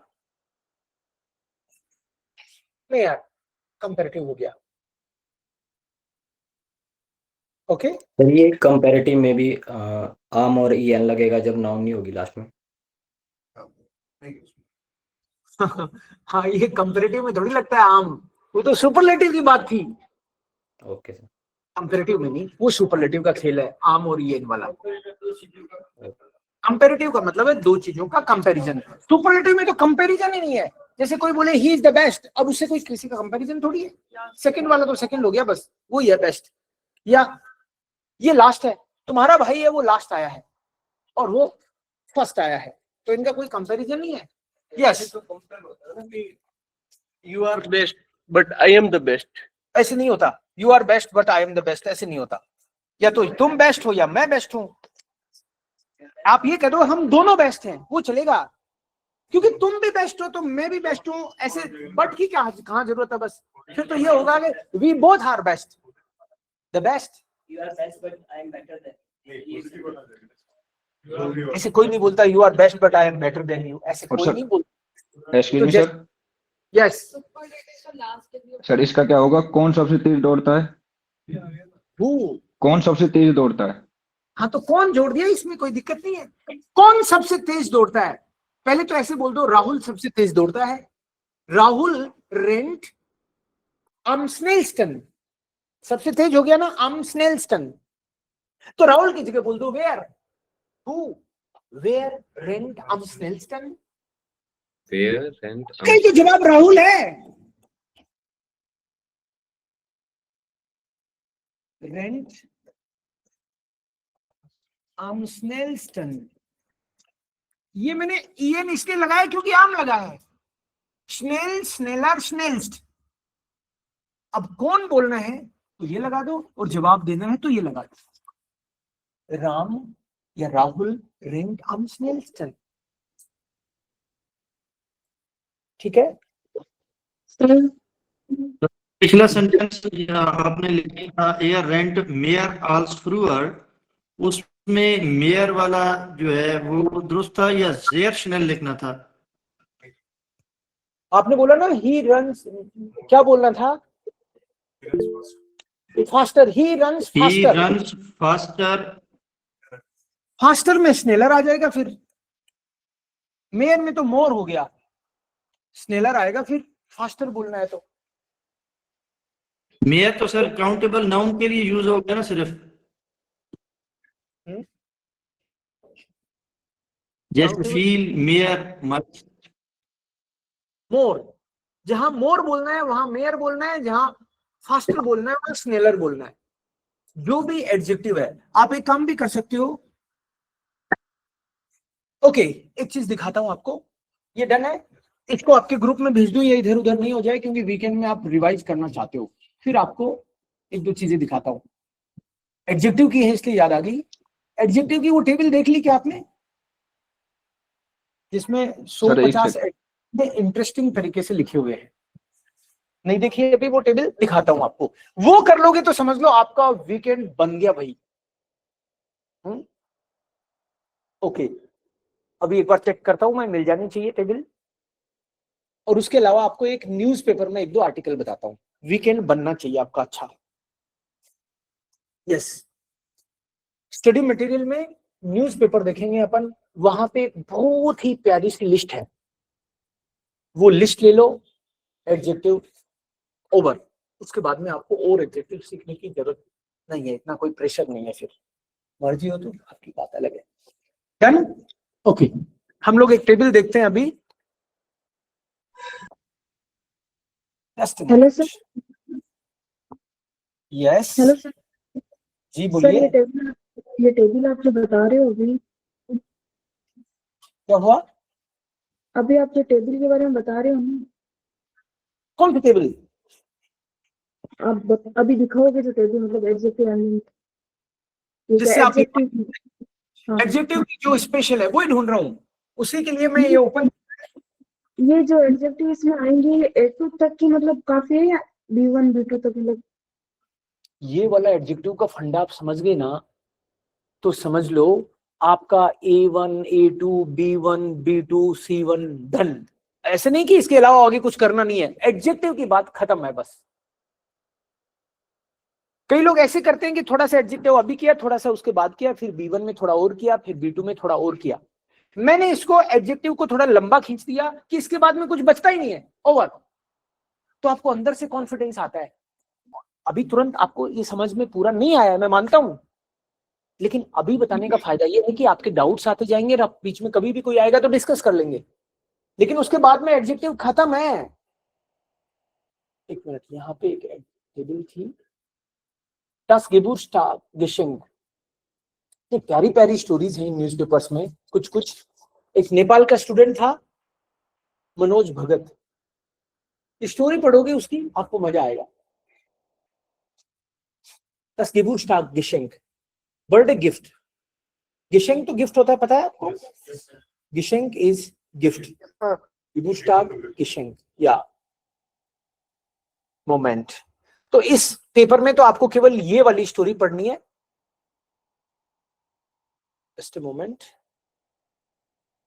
मेयर कंपैरेटिव हो गया। ओके तो ये कंपैरेटिव में भी आम और ईएन लगेगा जब नाउन नहीं होगी लास्ट में। हाँ ये कंपैरेटिव में थोड़ी लगता है आम, वो तो सुपरलेटिव की बात थी। Okay sir. कंपैरेटिव में नहीं, वो सुपरलेटिव का खेल है, आम और ईएन वाला। कंपैरेटिव का मतलब है दो चीजों का कंपैरिजन। सुपरलेटिव में तो कंपैरिजन ही नहीं है। जैसे कोई बोले ही इज द बेस्ट, अब उससे कोई किसी का कंपैरिजन थोड़ी है। सेकंड वाला तो सेकंड हो गया, बस वो ही है बेस्ट। या ये लास्ट है, तुम्हारा भाई है वो लास्ट आया है और वो फर्स्ट आया है, तो इनका कोई कंपैरिजन नहीं है। Yes You are best, but I am the best. ऐसे नहीं होता। You are best but I am the best, ऐसे नहीं होता। या तो तुम बेस्ट हो या मैं बेस्ट हूं। आप ये कह दो हम दोनों बेस्ट हैं, वो चलेगा, क्योंकि तुम भी बेस्ट हो तो मैं भी बेस्ट हूं। ऐसे बट की क्या कहां जरूरत है? बस फिर तो ये होगा कि we both are best, the best. You are best, but I am better than. ऐसे कोई नहीं बोलता you are best but I am better than you, ऐसे और कोई सर- नहीं बोलता। Excuse me sir, yes sir इसका क्या होगा? कौन सबसे तेज दौड़ता है? हु कौन सबसे तेज दौड़ता है? हाँ तो कौन जोड़ दिया, इसमें कोई दिक्कत नहीं है। कौन सबसे तेज दौड़ता है, पहले तो ऐसे बोल दो, राहुल सबसे तेज दौड़ता है। राहुल रेंट आर्मस्नेल्स्टन, सबसे तेज हो गया ना आर्मस्नेल्स्टन। तो राहुल की जगह बोल दो वेयर, हु वेयर रेंट आर्मस्नेल्स्टन। वेयर एंड कहीं तो जवाब राहुल है। रेंट आर्मस्नेल्स्टन, ये मैंने ईएन इसलिए लगाया क्योंकि आम लगा है। स्नेल, स्नेलर, स्नेल्स्ट। अब कौन बोलना है तो ये लगा दो, और जवाब देना है तो ये लगा दो। राम या राहुल रेंट आर्मस्नेल्स्टन। ठीक है। पिछला सेंटेंस आपने लिखा था एयर रेंट मेयर आल्स फ्रूअर, उसमें मेयर वाला जो है वो दुरुस्त था या जेयर स्नेल लिखना था? आपने बोला ना ही रन्स, क्या बोलना था? Faster, he runs he faster. Runs faster, faster में स्नेलर आ जाएगा, फिर मेयर में तो मोर हो गया, स्नेलर आएगा, फिर फास्टर बोलना है तो। मेयर तो सर काउंटेबल नाउन के लिए यूज हो गया ना सिर्फ, जैसे फील, मेयर, मच। मोर, जहां मोर बोलना है वहां मेयर बोलना है, जहां फास्टर बोलना है वहां स्नेलर बोलना है। जो भी एडजेक्टिव है, आप एक काम भी कर सकते हो। ओके, एक चीज दिखाता हूं आपको, ये डन है, इसको आपके ग्रुप में भेज दूं, ये इधर उधर नहीं हो जाए, क्योंकि वीकेंड में आप रिवाइज करना चाहते हो। फिर आपको एक दो चीजें दिखाता हूं। एडजेक्टिव की है इसलिए याद आ गई। एडजेक्टिव की वो टेबल देख ली क्या आपने, जिसमें 150 इंटरेस्टिंग तरीके से लिखे हुए हैं? नहीं देखिए अभी वो टेबल, दिखाता हूं आपको। वो कर लोगे तो समझ लो आपका वीकेंड बन गया भाई। ओके, अभी एक बार चेक करता हूं मैं, मिल जानी चाहिए टेबल। और उसके अलावा आपको एक न्यूज़पेपर में एक दो आर्टिकल बताता हूं। वीकेंड बनना चाहिए आपका अच्छा। यस, स्टडी मटेरियल में न्यूज़पेपर देखेंगे अपन, वहां पे एक बहुत ही प्यारी सी लिस्ट है, वो लिस्ट ले लो। एडजेक्टिव ओवर, उसके बाद में आपको और एडजेक्टिव सीखने की जरूरत नहीं है, इतना कोई प्रेशर नहीं है। फिर मर्जी हो तो आपकी बात अलग है। डन? ओके, हम लोग एक टेबल देखते हैं अभी। Hello sir. Yes, hello sir. जी सर बोलिए। ये टेबल आप जो बता रहे हो अभी, क्या हुआ? अभी आप जो टेबल के बारे में बता रहे हो ना, कौन सी टेबल? आप अभी दिखाओगे जो टेबल, मतलब एडजेक्टिव जिससे आप हाँ, एडजेक्टिव की जो स्पेशल है वो ही ढूंढ रहा हूँ, उसी के लिए मैं ये ओपन। ये जो एडजेक्टिव इसमें आएंगे A2 तक की मतलब काफी है, या B1 B2 तक मतलब? ये वाला एडजेक्टिव का फंडा आप समझ गए ना, तो समझ लो आपका A1 A2 B1 B2 C1 done. ऐसे नहीं कि इसके अलावा आगे कुछ करना नहीं है, एडजेक्टिव की बात खत्म है बस। कई लोग ऐसे करते हैं कि थोड़ा सा एडजेक्टिव अभी किया, थोड़ा सा उसके बाद किया, फिर B1 में थोड़ा और किया, फिर B2 में थोड़ा और किया। मैंने इसको एडजेक्टिव को थोड़ा लंबा खींच दिया कि इसके बाद में कुछ बचता ही नहीं है, ओवर। तो आपको अंदर से कॉन्फिडेंस आता है। अभी तुरंत आपको ये समझ में पूरा नहीं आया, मैं मानता हूं, लेकिन अभी बताने का फायदा ये है कि आपके डाउट्स आते जाएंगे, और बीच में कभी भी कोई आएगा तो डिस्कस कर लेंगे, लेकिन उसके बाद में एडजेक्टिव खत्म है। एक मिनट, यहाँ पे एक टेबल थी, Das Geburtstagsgeschenk। ये प्यारी प्यारी स्टोरीज हैं न्यूज़पेपर्स में कुछ कुछ। एक नेपाल का स्टूडेंट था, मनोज भगत, स्टोरी पढ़ोगे उसकी आपको मजा आएगा। Das Geburtstagsgeschenk, birthday gift. गिशेंक तो गिफ्ट होता है, पता है आपको? गिशेंक इज गिफ्ट, Geburtstagsgeschenk या मोमेंट। तो इस पेपर में तो आपको केवल ये वाली स्टोरी पढ़नी है। जस्ट अ मोमेंट,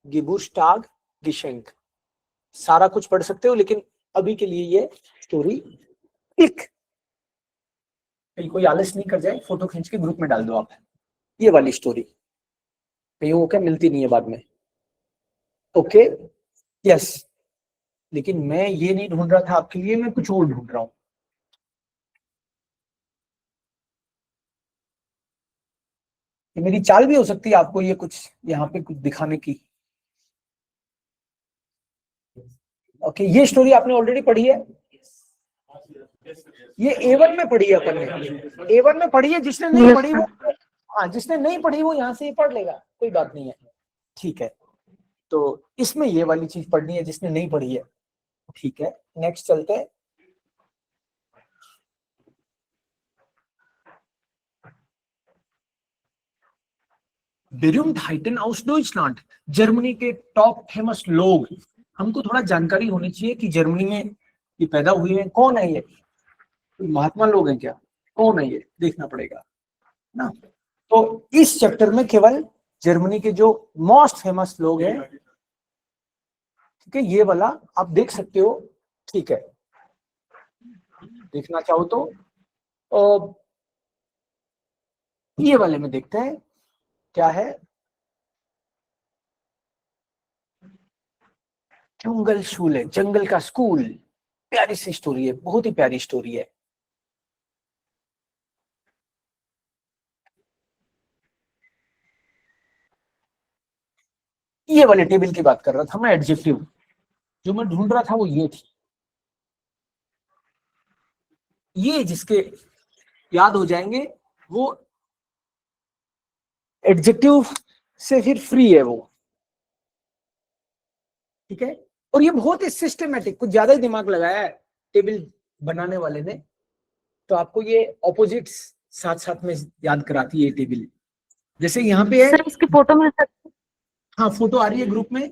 Geburtstagsgeschenk, सारा कुछ पढ़ सकते हो, लेकिन अभी के लिए ये स्टोरी क्लिक। कोई आलस नहीं कर जाए, फोटो खींच के ग्रुप में डाल दो आप। ये वाली स्टोरी कहीं वो क्या मिलती नहीं है बाद में। ओके यस, लेकिन मैं ये नहीं ढूंढ रहा था आपके लिए, मैं कुछ और ढूंढ रहा हूं। ये मेरी चाल भी हो सकती है आपको ये कुछ यहाँ पे कुछ दिखाने की। ओके ये स्टोरी आपने ऑलरेडी पढ़ी है, ये A1 में पढ़ी है अपन ने, A1 में पढ़ी है। जिसने नहीं पढ़ी वो, हाँ जिसने नहीं पढ़ी वो यहाँ से पढ़ लेगा, कोई बात नहीं है, ठीक है। तो इसमें ये वाली चीज पढ़नी है जिसने नहीं पढ़ी है, ठीक है। नेक्स्ट चलते हैं। बेरुमथाइटन aus Deutschland, जर्मनी के टॉप फेमस लोग। हमको थोड़ा जानकारी होनी चाहिए कि जर्मनी में ये पैदा हुए हैं, कौन है ये, महात्मा लोग हैं क्या, कौन है ये, देखना पड़ेगा ना। तो इस चैप्टर में केवल जर्मनी के जो मोस्ट फेमस लोग हैं, ठीक है, ये वाला आप देख सकते हो, ठीक है। देखना चाहो तो ये वाले में देखते हैं क्या है। जंगल स्कूल है, जंगल का स्कूल, प्यारी सी स्टोरी है, बहुत ही प्यारी स्टोरी है। ये वाले टेबल की बात कर रहा था मैं, एडजेक्टिव जो मैं ढूंढ रहा था वो ये थी। ये जिसके याद हो जाएंगे वो एडजेक्टिव से फिर फ्री है वो, ठीक है। और ये बहुत ही सिस्टमेटिक, कुछ ज्यादा ही दिमाग लगाया है टेबल बनाने वाले ने, तो आपको ये ऑपोजिट्स साथ साथ में याद कराती है टेबल। जैसे यहाँ पे है, सर इसकी फोटो मिल सकती है? हाँ फोटो आ रही है ग्रुप में।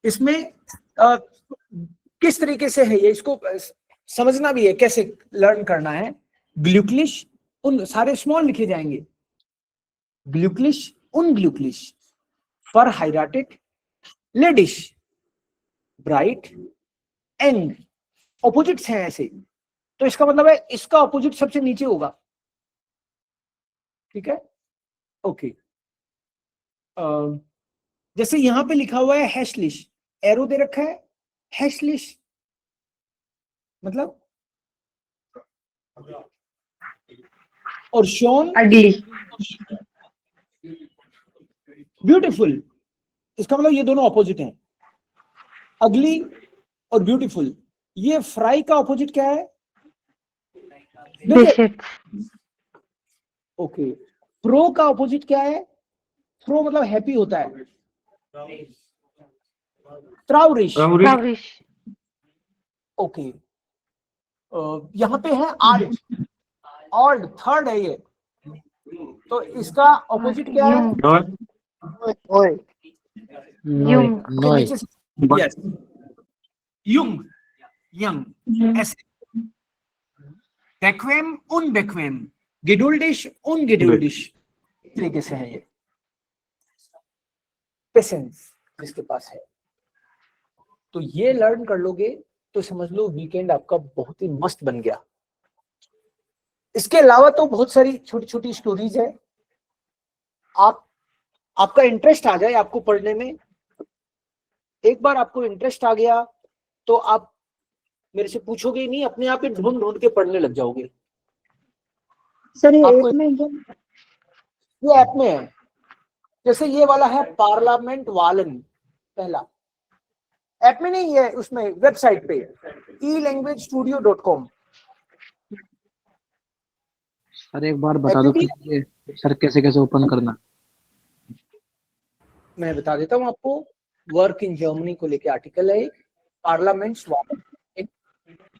इसमें किस तरीके से है ये, इसको समझना भी है कैसे लर्न करना है। ग्लूक्लिश, उन सारे स्मॉल लिखे जाएंगे, ग्लूक्लिश, उन ग्लूक्लिश, फर हाइराटिक, लेडिश, ब्राइट, एंग, ऑपोजिट्स हैं ऐसे, तो इसका मतलब है इसका ऑपोजिट सबसे नीचे होगा, ठीक है। ओके जैसे यहां पे लिखा हुआ है हैशलिश, एरो दे रखा है, हैशलिश मतलब, और शोन अगली, ब्यूटीफुल, इसका मतलब ये दोनों ऑपोजिट हैं, अगली और ब्यूटीफुल। ये फ्राई का ऑपोजिट क्या है? ओके, प्रो का ऑपोजिट क्या है? प्रो मतलब हैप्पी होता है, ट्राउरिश। ओके यहाँ पे है आल्ट, ऑल्ड थर्ड है ये, तो इसका ऑपोजिट क्या है? यस, युंग, यंग, ऐसे। बेक्वेम, उन बेक्वेम, गेडुल्डिश, उन गेडुल्डिश, इस तरीके से है ये। पेशेंस जिसके पास है, तो ये लर्न कर लोगे तो समझ लो वीकेंड आपका बहुत ही मस्त बन गया। इसके अलावा तो बहुत सारी छोटी छोटी स्टोरीज है, आपका इंटरेस्ट आ जाए आपको पढ़ने में, एक बार आपको इंटरेस्ट आ गया तो आप मेरे से पूछोगे ही नहीं, अपने आप ही ढूंढ ढूंढ के पढ़ने लग जाओगे। सर ये आपको ऐप में ये ऐप में है, जैसे ये वाला है पार्लियामेंट वालन, पहला ऐप में नहीं है, उसमें वेबसाइट पे elanguagestudio.com। सर एक बार बता दो प्लीज सर कैसे कैसे ओपन करना। मैं बता देता हूँ आपको, वर्क इन जर्मनी को लेके आर्टिकल है, पार्लियामेंट वालन।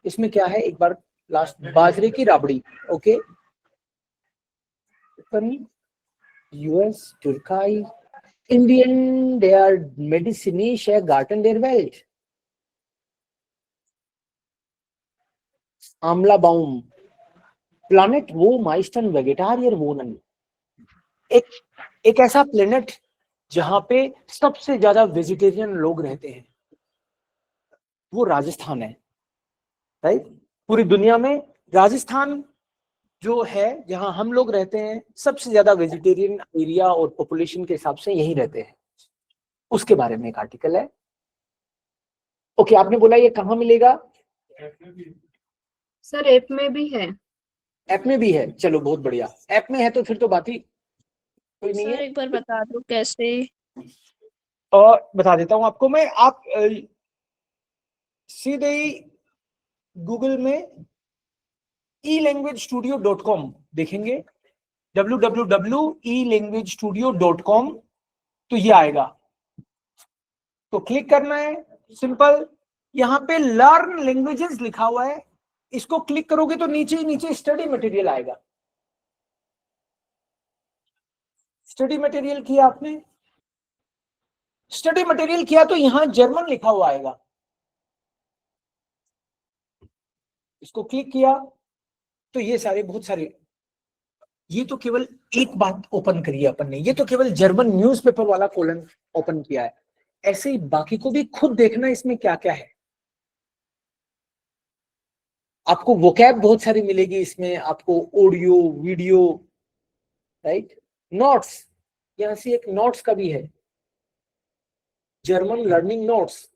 इसमें क्या है, एक बार लास्ट, बाजरे की राबड़ी, ओके, यूएस, तुर्काई, Indian, der medizinische Garten der Welt, आमला बाउम, प्लानेट वो माइस्टन वेगेटारियर वोनन, एक ऐसा प्लेनेट जहां पे सबसे ज्यादा वेजिटेरियन लोग रहते हैं, वो राजस्थान है, राइट। पूरी दुनिया में राजस्थान जो है जहां हम लोग रहते हैं, सबसे ज्यादा वेजिटेरियन एरिया और पॉपुलेशन के हिसाब से यहीं रहते हैं, उसके बारे में एक आर्टिकल है। ओके, आपने बोला ये कहाँ मिलेगा? सर ऐप में भी है। ऐप में भी है, चलो बहुत बढ़िया। ऐप में है तो फिर तो बात ही कोई नहीं है। एक बार बता दो कैसे। और बता देता हूं आपको मैं, आप सीधे ही गूगल में elanguagestudio.com देखेंगे, www.elanguagestudio.com, तो ये आएगा, तो क्लिक करना है, सिंपल। यहाँ पे लर्न लैंग्वेजेस लिखा हुआ है, इसको क्लिक करोगे तो नीचे ही नीचे स्टडी मटेरियल आएगा। स्टडी मटेरियल किया आपने, स्टडी मटेरियल किया तो यहाँ जर्मन लिखा हुआ आएगा, इसको क्लिक किया तो ये सारे बहुत सारे, ये तो केवल एक बात ओपन करी है अपन ने, ये तो केवल जर्मन न्यूज़पेपर वाला कॉलम ओपन किया है। ऐसे ही बाकी को भी खुद देखना इसमें क्या क्या है। आपको वोकैब बहुत सारी मिलेगी इसमें, आपको ऑडियो वीडियो, राइट, नोट्स, यहां से एक नोट्स का भी है, German learning notes.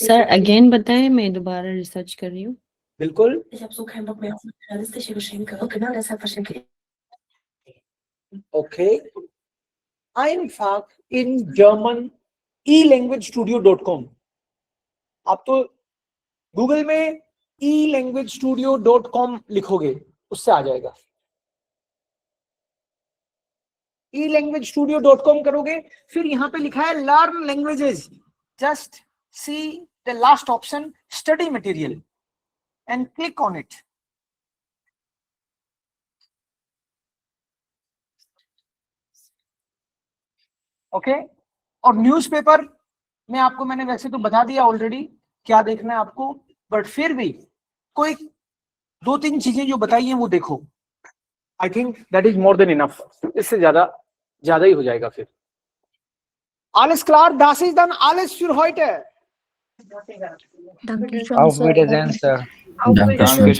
Sir again बताएं, मैं दोबारा रिसर्च कर रही हूँ। बिल्कुल, okay, einfach in German elanguagestudio.com। आप तो गूगल में elanguagestudio.com लिखोगे, उससे आ जाएगा। elanguagestudio.com करोगे, फिर यहाँ पे लिखा है learn languages, just see the last option study material and click on it। Okay, और न्यूज़पेपर में आपको मैंने वैसे तो बता दिया ऑलरेडी क्या देखना है आपको, बट फिर भी कोई 2-3 चीजें जो बताई हैं वो देखो। I think that is more than enough, इससे ज्यादा ही हो जाएगा फिर। Alles klar, das ist dann alles für heute। Auf Wiedersehen, Sir. Danke.